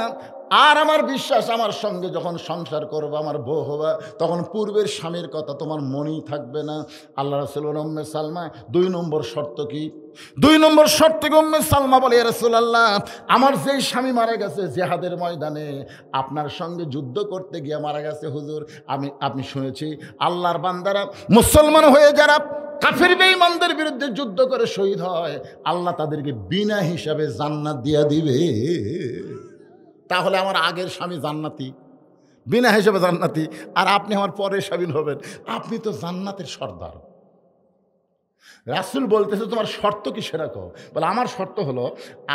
আর আমার বিশ্বাস আমার সঙ্গে যখন সংসার করবো, আমার বউ হবা, তখন পূর্বের স্বামীর কথা তোমার মনেই থাকবে না। আল্লাহ রাসূল বলেন, উম্মে সালমা, 2 নম্বর শর্ত কি? 2 নম্বর শর্ত কি? উম্মে সালমা বলে, ইয়া রাসূলুল্লাহ, আমার যেই স্বামী মারা গেছে জিহাদের ময়দানে, আপনার সঙ্গে যুদ্ধ করতে গিয়ে মারা গেছে হুজুর। আপনি শুনেছি আল্লাহর বান্দারা মুসলমান হয়ে যারা কাফের বেঈমানদের বিরুদ্ধে যুদ্ধ করে শহীদ হয়, আল্লাহ তাদেরকে বিনা হিসাবে জান্নাত দিয়ে দিবে। তাহলে আমার আগের স্বামী জান্নাতি, বিনা হিসাবে জান্নাতি, আর আপনি আমার পরের স্বামী হবেন। আপনি তো জান্নাতের সর্দার। রাসূল বলতেছে তোমার শর্ত কি সেটা কও। বলে আমার শর্ত হলো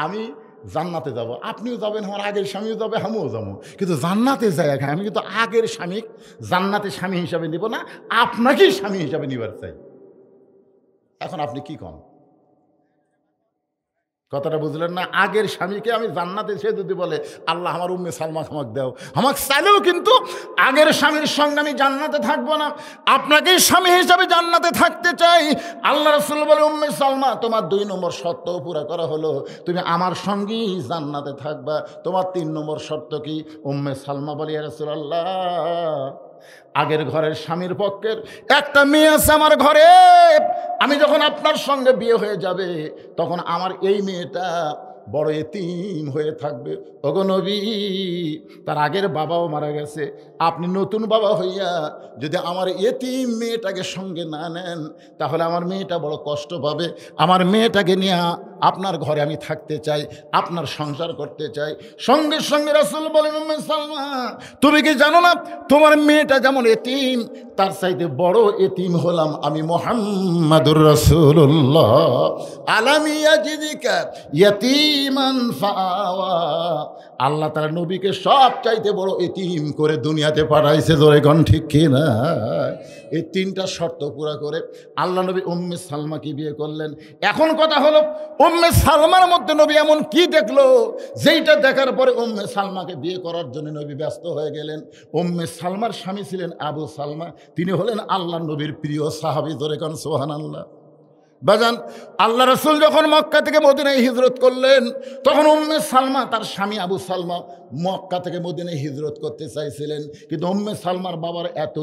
আমি জান্নাতে যাব, আপনিও যাবেন, আমার আগের স্বামীও যাবে, আমিও যাবো, কিন্তু জান্নাতে যাই আগে। আমি কিন্তু আগের স্বামী জান্নাতে স্বামী হিসাবে নিব না, আপনাকেই স্বামী হিসাবে নিবার চাই। এখন আপনি কি কন? কথাটা বুঝলেন না? আগের স্বামীকে আমি জান্নাতে, সে যদি বলে আল্লাহ আমার উম্মে সালমা আমাকে দাও, আমাকে চাইলেও কিন্তু আগের স্বামীর সঙ্গে আমি জান্নাতে থাকবো না, আপনাকেই স্বামী হিসাবে জান্নাতে থাকতে চাই। আল্লাহ রাসূল বলে উম্মে সালমা তোমার 2 নম্বর শর্ত পুরা করা হলো, তুমি আমার সঙ্গেই জান্নাতে থাকবা। তোমার 3 নম্বর শর্ত কি? উম্মে সালমা বলে ইয়া রাসূলুল্লাহ, আগের ঘরের স্বামীর পক্ষের একটা মেয়ে আছে আমার ঘরে, আমি যখন আপনার সঙ্গে বিয়ে হয়ে যাবে তখন আমার এই মেয়েটা বড় এতিম হয়ে থাকবে। ওগো নবী, তার আগের বাবাও মারা গেছে, আপনি নতুন বাবা হইয়া যদি আমার এতিম মেয়েটাকে সঙ্গে না নেন তাহলে আমার মেয়েটা বড় কষ্ট পাবে। আমার মেয়েটাকে নিয়ে আপনার ঘরে আমি থাকতে চাই, আপনার সংসার করতে চাই। সঙ্গে সঙ্গে রাসূল বলেন উম্মে সালমা, তুমি কি জানো না তোমার মেয়েটা যেমন এতিম, তার চাইতে বড় এতিম হলাম আমি মুহাম্মাদুর রাসূলুল্লাহ। আলাম ইয়াজিদিকা ইয়াতীমান ফাআওয়া। আল্লাহ তাআলা নবীকে সব চাইতে বড় এতিম করে দুনিয়াতে পাঠাইছে। জোরে কোন ঠিক কি না? এই 3টা শর্ত পুরা করে আল্লাহ নবী উম্মে সালমাকে বিয়ে করলেন। এখন কথা হলো উম্মে সালমার মধ্যে নবী এমন কি দেখলো যেইটা দেখার পরে উম্মে সালমাকে বিয়ে করার জন্য নবী ব্যস্ত হয়ে গেলেন। উম্মে সালমার স্বামী ছিলেন আবু সালমা, তিনি হলেন আল্লাহ নবীর প্রিয় সাহাবী। জোরে কোন সুবহানাল্লাহ। বাজান, আল্লাহ রাসূল যখন মক্কা থেকে মদিনায় হিজরত করলেন তখন উম্মে সালমা তার স্বামী আবু সালমা মক্কা থেকে মদিনায় হিজরত করতে চাইছিলেন, কিন্তু উম্মে সালমার বাবার এত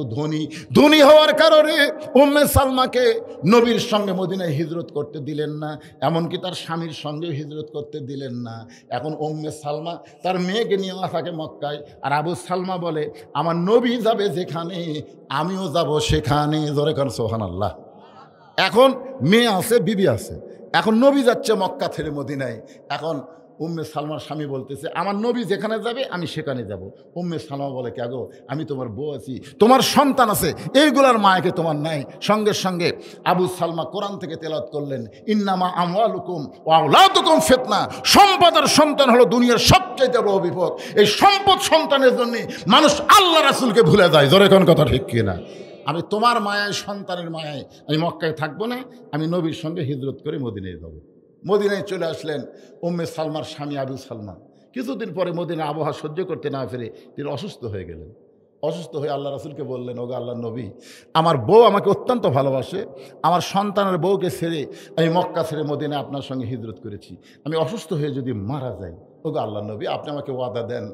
ধনী হওয়ার কারণে উম্মে সালমাকে নবীর সঙ্গে মদিনায় হিজরত করতে দিলেন না, এমনকি তার স্বামীর সঙ্গেও হিজরত করতে দিলেন না। এখন উম্মে সালমা তার মেয়েকে নিয়ে থাকে মক্কায়, আর আবু সালমা বলে আমার নবী যাবে যেখানে আমিও যাব সেখানে। জোরে কোন সুবহানাল্লাহ। এখন মেয়ে আছে, বিবি আছে, এখন নবী যাচ্ছে মক্কা ছেড়ে মদিনায়। এখন উম্মে সালমার স্বামী বলতেছে আমার নবী যেখানে যাবে আমি সেখানে যাব। উম্মে সালমা বলে কে গো, আমি তোমার বউ আছি, তোমার সন্তান আছে, এইগুলার মায়াকে তোমার নাই। সঙ্গে সঙ্গে আবু সালমা কোরআন থেকে তেলাওয়াত করলেন ইন্নামা আমওয়ালুকুম ওয়া আওলাদুকুম ফিতনা। সম্পদ আর সন্তান হলো দুনিয়ার সবচেয়ে বড় বিপদ। এই সম্পদ সন্তানের জন্য মানুষ আল্লাহ রাসূলকে ভুলে যায়। জোরে কোন কথা ঠিক কিনা? আমি তোমার মায়ায়, সন্তানের মায়ায় আমি মক্কায় থাকবো না, আমি নবীর সঙ্গে হিজরত করে মদিনায় যাব। মদিনায় চলে আসলেন উম্মে সালমার স্বামী আবু সালমা। কিছুদিন পরে মদিনা আবহাওয়া সহ্য করতে না পেরে তিনি অসুস্থ হয়ে গেলেন। অসুস্থ হয়ে আল্লাহ রাসূলকে বললেন ওগো আল্লাহর নবী, আমার বউ আমাকে অত্যন্ত ভালোবাসে, আমার সন্তানের বউকে ছেড়ে আমি মক্কা ছেড়ে মদিনায় আপনার সঙ্গে হিজরত করেছি, আমি অসুস্থ হয়ে যদি মারা যাই, ওগো আল্লাহর নবী আপনি আমাকে ওয়াদা দেন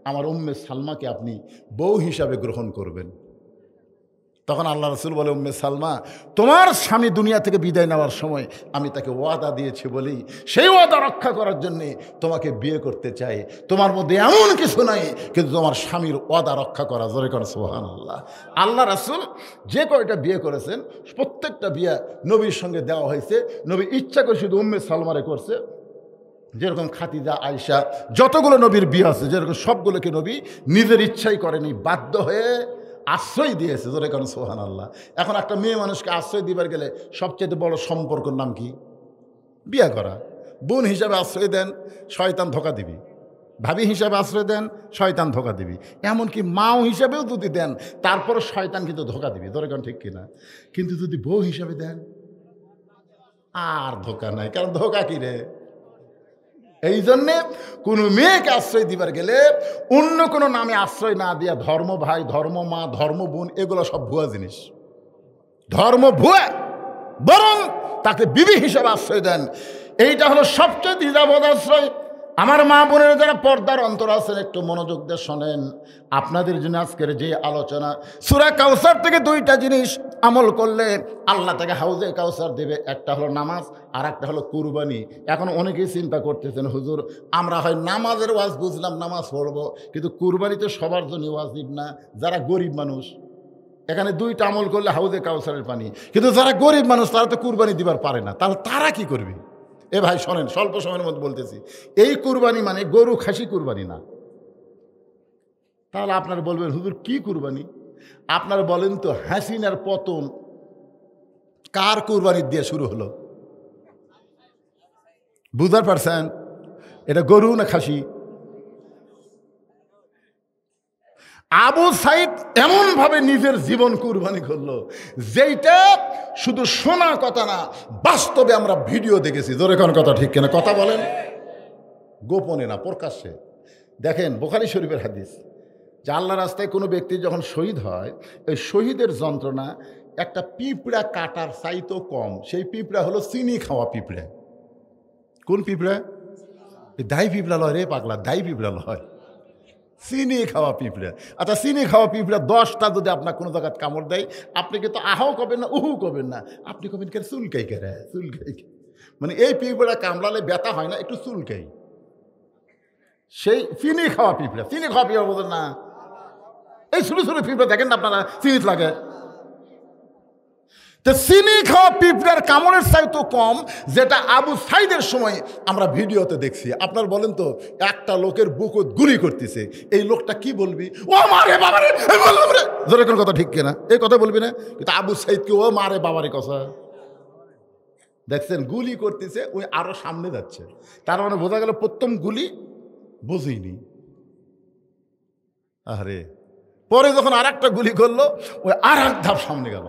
আমার উম্মে সালমাকে আপনি বউ হিসাবে গ্রহণ করবেন। তখন আল্লাহ রাসূল বলে উম্মে সালমা, তোমার স্বামী দুনিয়া থেকে বিদায় নেওয়ার সময় আমি তাকে ওয়াদা দিয়েছি বলেই সেই ওয়াদা রক্ষা করার জন্যে তোমাকে বিয়ে করতে চাই। তোমার মধ্যে এমন কিছু নাই, কিন্তু তোমার স্বামীর ওয়াদা রক্ষা করা। জোরে কর সুবহানাল্লাহ। আল্লাহ রাসূল যে কয়টা বিয়ে করেছেন প্রত্যেকটা বিয়ে নবীর সঙ্গে দেওয়া হয়েছে। নবী ইচ্ছা করে শুধু উম্মে সালমারে করছে। যেরকম খাদিজা, আয়েশা, যতগুলো নবীর বিয়ে আছে যেরকম সবগুলোকে নবী নিজের ইচ্ছাই করেনি, বাধ্য হয়ে আশ্রয় দিয়েছে। জোরে কেন সুবহানাল্লাহ। এখন একটা মেয়ে মানুষকে আশ্রয় দিবার গেলে সবচেয়ে বড় সম্পর্কের নাম কি? বিয়ে করা। বোন হিসাবে আশ্রয় দেন, শয়তান ধোকা দিবি। ভাবি হিসাবে আশ্রয় দেন, শয়তান ধোকা দিবি। এমনকি মাও হিসাবেও যদি দেন তারপরে শয়তান কিন্তু ধোকা দিবি। জোরে কেন ঠিক কিনা? কিন্তু যদি বউ হিসাবে দেন আর ধোকা নাই, কারণ ধোকা কি রে? এই জন্যে কোনো মেয়েকে আশ্রয় দিবার গেলে অন্য কোনো নামে আশ্রয় না দিয়া ধর্ম ভাই, ধর্ম মা, ধর্ম বোন, এগুলো সব ভুয়া জিনিস, ধর্ম ভুয়া। বরং তাকে বিবি হিসাবে আশ্রয় দেন। এইটা হলো সবচেয়ে নিরাপদ আশ্রয়। আমার মা বোনেরা যারা পর্দার অন্তর আছেন একটু মনোযোগ দিয়ে শোনেন। আপনাদের জন্য আজকের যে আলোচনা, সূরা কাউসার থেকে 2টা জিনিস আমল করলে আল্লাহ তাকে হাউজে কাউসার দেবে। একটা হলো নামাজ, আর একটা হলো কুরবানি। এখন অনেকেই চিন্তা করতেছেন হুজুর আমরা হয় নামাজের ওয়াজ বুঝলাম, নামাজ পড়বো, কিন্তু কুরবানি তো সবার জন্য ওয়াজিব না, যারা গরিব মানুষ এখানে 2টা আমল করলে হাউজে কাউসারের পানি। কিন্তু যারা গরিব মানুষ তারা তো কুরবানি দিবার পারে না, তাহলে তারা কি করবে? এ ভাই শোনেন, স্বল্প সময়ের মধ্যে বলতেছি, এই কুরবানি মানে গরু খাসি কুরবানি না। তাহলে আপনারা বলবেন হুজুর কি কুরবানি? আপনারা বলেন তো, হাসিনার পতন কার কুরবানি দিয়ে শুরু হলো? বুঝতে পারছেন? এটা গরু না খাসি? আবু সাইদ এমনভাবে নিজের জীবন কুরবানি করলো, যেইটা শুধু শোনা কথা না, বাস্তবে আমরা ভিডিও দেখেছি। জোরে কোন কথা ঠিক কিনা? কথা বলেন, গোপনে না, প্রকাশ্যে। দেখেন বুখারী শরীফের হাদিস যে আল্লাহ রাস্তায় কোনো ব্যক্তি যখন শহীদ হয়, এই শহীদের যন্ত্রণা একটা পিঁপড়া কাটার চাইতেও কম। সেই পিঁপড়া হলো চিনি খাওয়া পিঁপড়া। কোন পিঁপড়া? দাই পিঁপড়া লয় রে পাগলা, দাই পিঁপড়া লয়, চিনি খাওয়া পিঁপড়া। আচ্ছা, চিনি খাওয়া পিঁপড়া 10টা যদি আপনার কোনো জায়গায় কামড় দেয়, আপনি কিন্তু আহাও করবেন না, উহু করবেন না, আপনি করবেন কেন? চুলকাই কেরে, চুলকাই। মানে এই পিঁপড়া কামড়ালে ব্যথা হয় না, একটু চুলকাই। সেই চিনি খাওয়া পিঁপড়া, চিনি খাওয়া পিঁপড়া বোঝেন না? এই ছোটো ছোটো পিঁপড়া দেখেন না আপনারা, চিনিত লাগে। তো চিনি খাওয়া পিঁপড়ার কামড়ের চাইতেও কম, যেটা আবু সাইদের সময় আমরা ভিডিওতে দেখছি। আপনার বলেন তো, একটা লোকের বুকুত গুলি করতেছে, এই লোকটা কি বলবি? ও মারে বাবারে, বললাম রে, ধরে কোন কথা ঠিক কিনা? এই কথা বলবি না? কিন্তু আবু সাইদকে ও মারে বাবারে কথা দেখছেন, গুলি করতেছে, ওই আরো সামনে যাচ্ছে। তার মানে বোঝা গেল প্রথম গুলি বুঝিনি। আরে পরে যখন আর একটা গুলি করলো, ওই আর এক ধাপ সামনে গেল,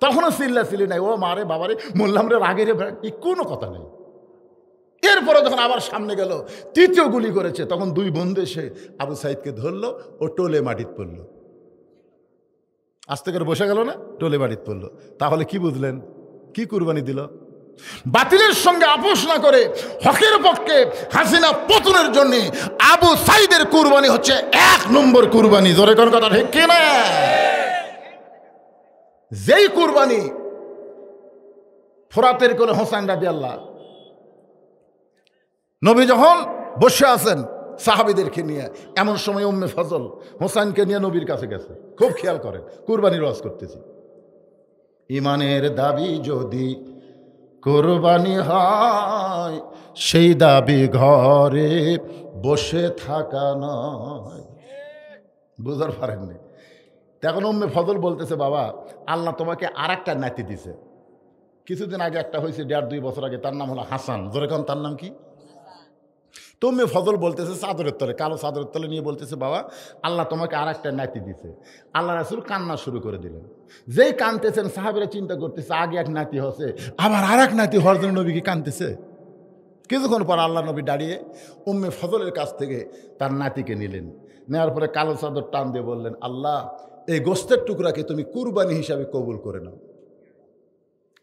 তখনও চিল্লি নাই, ও মারে বাবারে, বললাম রে, রাগের কোনো কথা নেই। এরপরে যখন আবার সামনে গেল, তৃতীয় গুলি করেছে, তখন 2 বন্ধু এসে আবু সাইদকে ধরলো, ও টোলে মাটিত পড়লো। আস্তে করে বসে গেল না, টোলে মাটিত পড়লো। তাহলে কি বুঝলেন? কি কুরবানি দিল? বাতিলের সঙ্গে আপোষ না করে হকের পক্ষে হাসিনা পতনের জন্য আবু সাইদের কুরবানি হচ্ছে 1 নম্বর কুরবানি। জোরে কোন কথা ঠিক কিনা? যেই কুরবানি ফোরাতের কোলে হোসেন রাদিয়াল্লাহ, নবী যখন বসে আছেন সাহাবীদেরকে নিয়ে, এমন সময় উম্মে ফজল হোসেনকে নিয়ে নবীর কাছে গেছে। খুব খেয়াল করেন, কুরবানির ওয়াজ করতেছি। ইমানের দাবি যদি কুরবানি হয়, সেই দাবি ঘরে বসে থাকা নয়। বুঝতে পারেননি? তখন উম্মে ফজল বলতেছে, বাবা, আল্লাহ তোমাকে আর একটা নাতি দিছে। কিছুদিন আগে একটা হয়েছে, 1.5-2 বছর আগে, তার নাম হলো হাসান। জোরে কোন, তার নাম কি? তো উম্মে ফজল বলতেছে চাদরের তলে, কালো চাদরের তলে নিয়ে বলতেছে, বাবা, আল্লাহ তোমাকে আর একটা নাতি দিছে। আল্লাহ রাসূল কান্না শুরু করে দিলেন। যেই কানতেছেন, সাহাবীরা চিন্তা করতেছে, আগে এক নাতি হচ্ছে, আবার আর এক নাতি হওয়ার জন্য নবী কি কানতেছে? কিছুক্ষণ পর আল্লাহ নবী দাঁড়িয়ে উম্মে ফজলের কাছ থেকে তার নাতিকে নিলেন। নেওয়ার পরে কালো চাদর টান দিয়ে বললেন, আল্লাহ, এই গোস্তের টুকরাকে তুমি কুরবানি হিসাবে কবুল করে নাও।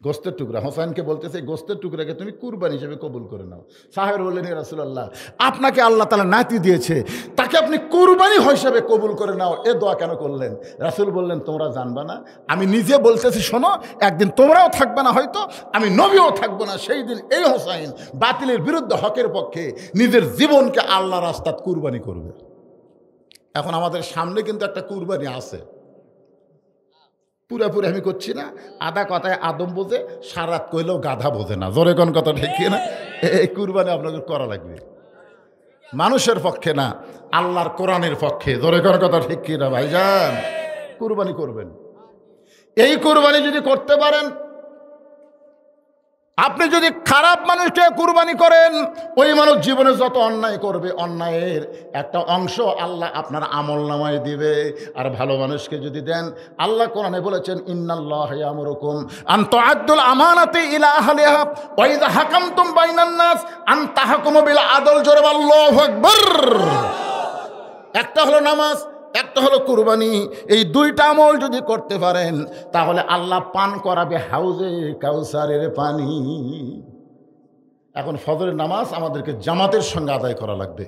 গোস্তের টুকরা, হোসেনকে বলতেছে, গোস্তের টুকরাকে তুমি কুরবানি হিসেবে কবুল করে নাও। সাহেব বললেন, ইয়া রাসূলুল্লাহ, আপনাকে আল্লাহ তাআলা নাতি দিয়েছে, তাকে আপনি কুরবানি হিসেবে কবুল করে নাও, এ দোয়া কেন করলেন? রাসূল বললেন, তোমরা জানবা না, আমি নিজে বলতেছি, শোনো, একদিন তোমরাও থাকবে না, হয়তো আমি নবীও থাকবো না, সেই দিন এই হোসেন বাতিলের বিরুদ্ধে হকের পক্ষে নিজের জীবনকে আল্লাহর রাস্তায় কুরবানি করবে। এখন আমাদের সামনে কিন্তু একটা কুরবানি আছে, পুরাপুরি আমি করছি না, আধা কথায় আদম বোঝে, সারাত কইলেও গাধা বোঝে না। জোরে কোন কথা ঠিক না? এই কুরবানি আপনাদের করা লাগবে, মানুষের পক্ষে না, আল্লাহর কোরআনের পক্ষে। জোরে কোন কথা ঠিক কিনা ভাইজান? কুরবানি করবেন। এই কুরবানি যদি করতে পারেন, আপনি যদি খারাপ মানুষকে কুরবানি করেন, ওই মানুষ জীবনে যত অন্যায় করবে, অন্যায়ের একটা অংশ আল্লাহ আপনার আমলনামায় দিবে। আর ভালো মানুষকে যদি দেন, আল্লাহ কোরআনে বলেছেন, ইন্নাল্লাহা ইয়ামুরুকুম আন তুআদ্দুল আমানাতি ইলা আহলিহা ওয়া ইযা হাকামতুম বাইনান নাস আন তাহকুমু বিল আদল। জোরে আল্লাহু আকবার। একটা হলো নামাজ, একটা হলো কুরবানি। এই 2টা আমল যদি করতে পারেন, তাহলে আল্লাহ পান করাবে হাউজে কাউসারের পানি। এখন ফজরের নামাজ আমাদেরকে জামাতের সঙ্গে আদায় করা লাগবে।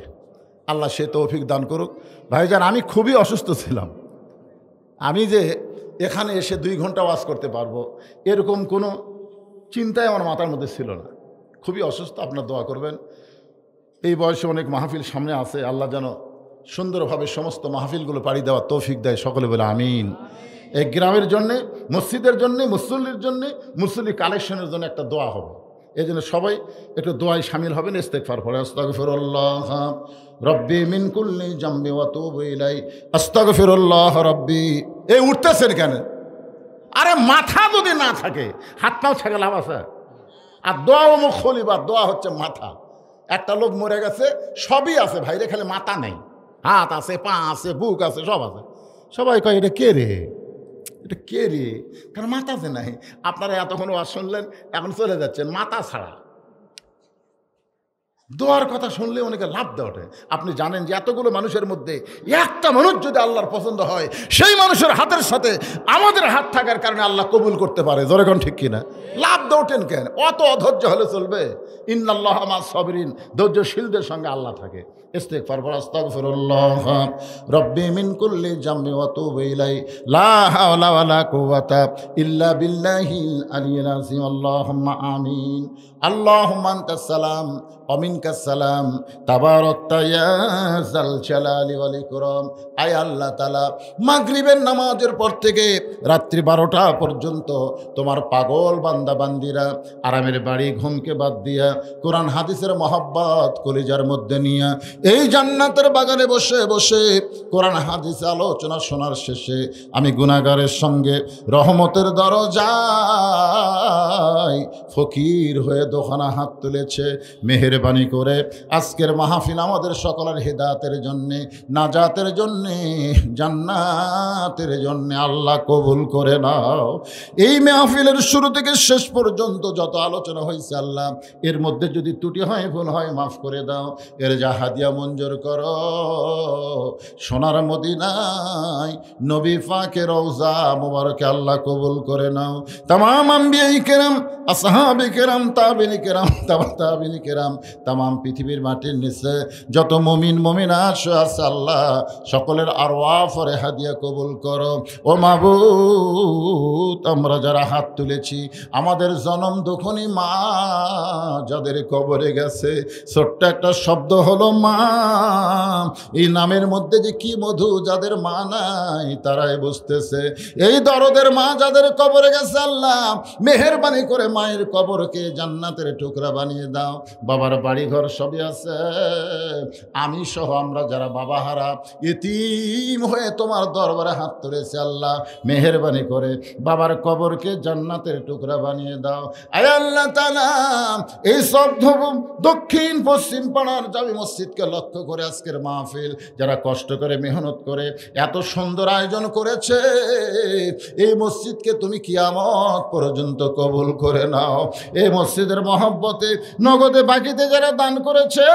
আল্লাহ সে তৌফিক দান করুক। ভাইজান, আমি খুবই অসুস্থ ছিলাম। আমি যে এখানে এসে 2 ঘন্টা ওয়াজ করতে পারবো, এরকম কোনো চিন্তাই আমার মাথার মধ্যে ছিল না। খুবই অসুস্থ, আপনার দোয়া করবেন। এই বয়সে অনেক মাহফিল সামনে আছে, আল্লাহ যেন সুন্দরভাবে সমস্ত মাহফিলগুলো পাড়ি দেওয়ার তৌফিক দেয়। সকলে বলে আমিন। এই গ্রামের জন্যে, মসজিদের জন্যে, মুসল্লির জন্যে, মুসল্লি কালেকশনের জন্য একটা দোয়া হবে। এই জন্য সবাই একটু দোয়ায় শামিল হবেন। ইস্তেগফার পড়ে আস্তাগফিরুল্লাহ রব্বি মিন কুল্লি জামবি ওয়া তুবু ইলাই, আস্তাগফিরুল্লাহ রব্বি। এই উঠতেছেন কেন? আরে মাথা যদি না থাকে হাত পাও থাকে লাভ আছে? আর দোয়া ও মুখ খলিবা, দোয়া হচ্ছে মাথা। একটা লোক মরে গেছে, সবই আছে ভাইরে, খালি মাথা নেই। হাত আছে, পা আছে, বুক আছে, সব আছে। সবাই কয় এটা কে রে, এটা কে রে, কারণ মাথা যে নাই। আপনারা এতক্ষণ ওয়াজ শুনলেন, এখন চলে যাচ্ছেন মাথা ছাড়া। দোয়ার কথা শুনলে অনেকে লাভ দেওয়াটে। আপনি জানেন যে এতগুলো মানুষের মধ্যে একটা মানুষ যদি আল্লাহর পছন্দ হয়, সেই মানুষের হাতের সাথে আমাদের হাত থাকার কারণে আল্লাহ কবুল করতে পারে। জোরে কোন ঠিক কিনা? লাভ দেওয়াটেন কেন? অত অধৈর্য হলে চলবে? ইন্নাল্লাহ মা'আস সাবিরিন, ধৈর্যশীলদের সঙ্গে আল্লাহ থাকে। ইস্তিগফার পড়ো আস্তাগফিরুল্লাহ রব্বি মিন কুল্লি জামবি ওয়া তুবু ইলাই, লা হাওলা ওয়ালা কুওয়াতা ইল্লা বিল্লাহিল আলিয়্যিল আযীম। আল্লাহুম্মা আমিন। আল্লাহুম্মা আনতাস সালাম ওয়া মিনকাস সালাম, তাবারাকতা ইয়া যাল জালালি ওয়াল ইকরাম। আয় আল্লাহ তাআলা, মাগরিবের নামাজের পর থেকে রাত্রি 12টা পর্যন্ত তোমার পাগল বান্দা বান্দিরা আরামের বাড়ি ঘুমকে বাদ দিয়া কোরআন হাদিসের মহব্বত কলিজার মধ্যে নিয়ে এই জান্নাতের বাগানে বসে বসে কোরআন হাদিস আলোচনা শোনার শেষে আমি গুনাহগারের সঙ্গে রহমতের দরজায় ফকির হয়ে দোকানা হাত তুলেছে। মেহেরবানি করে আজকের মাহফিল আমাদের সকলের হেদায়েতের জন্যে, নাজাতের জন্যে, জান্নাতের জন্যে আল্লাহ কবুল করে নাও। এই মাহফিলের শুরু থেকে শেষ পর্যন্ত যত আলোচনা হয়েছে আল্লাহ, এর মধ্যে যদি ত্রুটি হয়, ভুল হয়, মাফ করে দাও। এর যা হাদিয়া মঞ্জুর করো। সোনার মদিনায় নবী পাকের রওজা মুবারকে আল্লাহ কবুল করে নাও। তামাম আম্বিয়ায়ে কেরাম, আসহাবে কেরাম, তাবিঈন কেরাম, তাবিঈন কেরাম, তামাম পৃথিবীর মাটির নিচে যত মুমিন মুমিনাত আছে আল্লাহ, সকলের আরওয়াহ ফরে হাদিয়া কবুল করো। ও মাবুদ, আমরা যারা হাত তুলেছি, আমাদের জনম দুঃখনী মা যাদের কবরে গেছে, ছোট্ট একটা শব্দ হলো মা। এই নামের মধ্যে যে কি মধু, যাদের মা নাই তারাই বুঝতেছে। এই দরদের মা যাদের কবরে গেছে আল্লাহ, মেহেরবানি করে মায়ের কবরকে জান্নাতের টুকরা বানিয়ে দাও। বাবার বাড়ি ঘর সবই আছে, আমি সহ আমরা যারা বাবা হারা ইতিম হয়ে তোমার দরবারে হাত তুলেছে আল্লাহ, মেহেরবানি করে বাবার কবরকে জান্নাতের টুকরা বানিয়ে দাও। আয় আল্লাহ তাআলা, এই সব দক্ষিণ পশ্চিম পাড়ার জামি মসজিদকে লক্ষ্য করে আজকের মাহফিল যারা কষ্ট করে মেহনত করে এত সুন্দর আয়োজন করেছে, এই মসজিদকে তুমি কিয়ামত পর্যন্ত কবুল করে নাও। এই মসজিদের মহব্বতে নগদে বাকিতে যারা দান করেছে,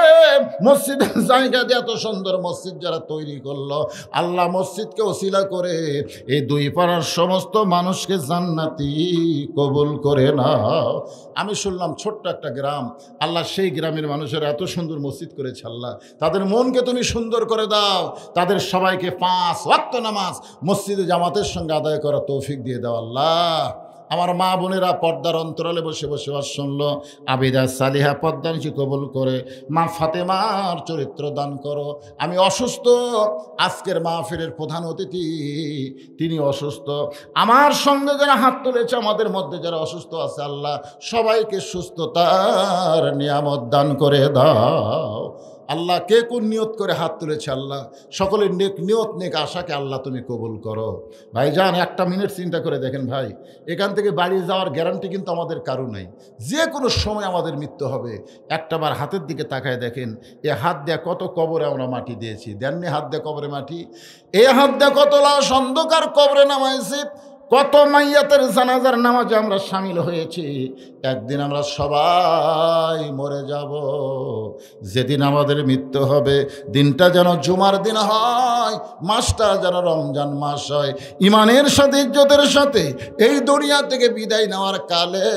মসজিদের জায়গা দিয়ে এত সুন্দর মসজিদ যারা তৈরি করলো আল্লাহ, মসজিদকে ওসিলা করে এই দুই পাড়ার সমস্ত মানুষকে জান্নাতি কবুল করে নাও। আমি শুনলাম ছোট্ট একটা গ্রাম, আল্লাহ সেই গ্রামের মানুষেরা এত সুন্দর মসজিদ করেছে আল্লাহ, তাদের মনকে তুমি সুন্দর করে দাও। তাদের সবাইকে 5 ওয়াক্ত নামাজ মসজিদে জামাতের সঙ্গে আদায় করা তৌফিক দিয়ে দাও আল্লাহ। আমার মা বোনেরা পর্দার অন্তরালে বসে বসে ওয়াজ শুনলো, আবিদা সালিহা পর্দা নিচে কবুল করে মা ফাতেমার চরিত্র দান করো। আমি অসুস্থ, আজকের মাহফিলের প্রধান অতিথি তিনি অসুস্থ। আমার সঙ্গে যারা হাত তুলেছে, আমাদের মধ্যে যারা অসুস্থ আছে আল্লাহ, সবাইকে সুস্থতার নিয়ামত দান করে দাও আল্লাহ। কে কোন নিয়ত করে হাত তুলেছে আল্লাহ, সকলের নেক নিয়ত নেক আশাকে আল্লাহ তুমি কবুল করো। ভাইজান, একটা মিনিট চিন্তা করে দেখেন ভাই, এখান থেকে বাড়ি যাওয়ার গ্যারান্টি কিন্তু আমাদের কারো নাই। যে কোনো সময় আমাদের মৃত্যু হবে। একটাবার হাতের দিকে তাকায় দেখেন, এ হাত দিয়ে কত কবরে আমরা মাটি দিয়েছি, দেননি হাত দিয়ে কবরে মাটি? এ হাত দিয়ে কত লাশ অন্ধকার কবরে নামাইছি, কত মাইয়াতের জানাজার নামাজে আমরা শামিল হয়েছি। একদিন আমরা সবাই মরে যাব। যেদিন আমাদের মৃত্যু হবে, দিনটা যেন জুমার দিন হয়, মাসটা যেন রমজান মাস হয়। ইমানের সাথে, ইজ্জতের সাথে এই দুনিয়া থেকে বিদায় নেওয়ার কালে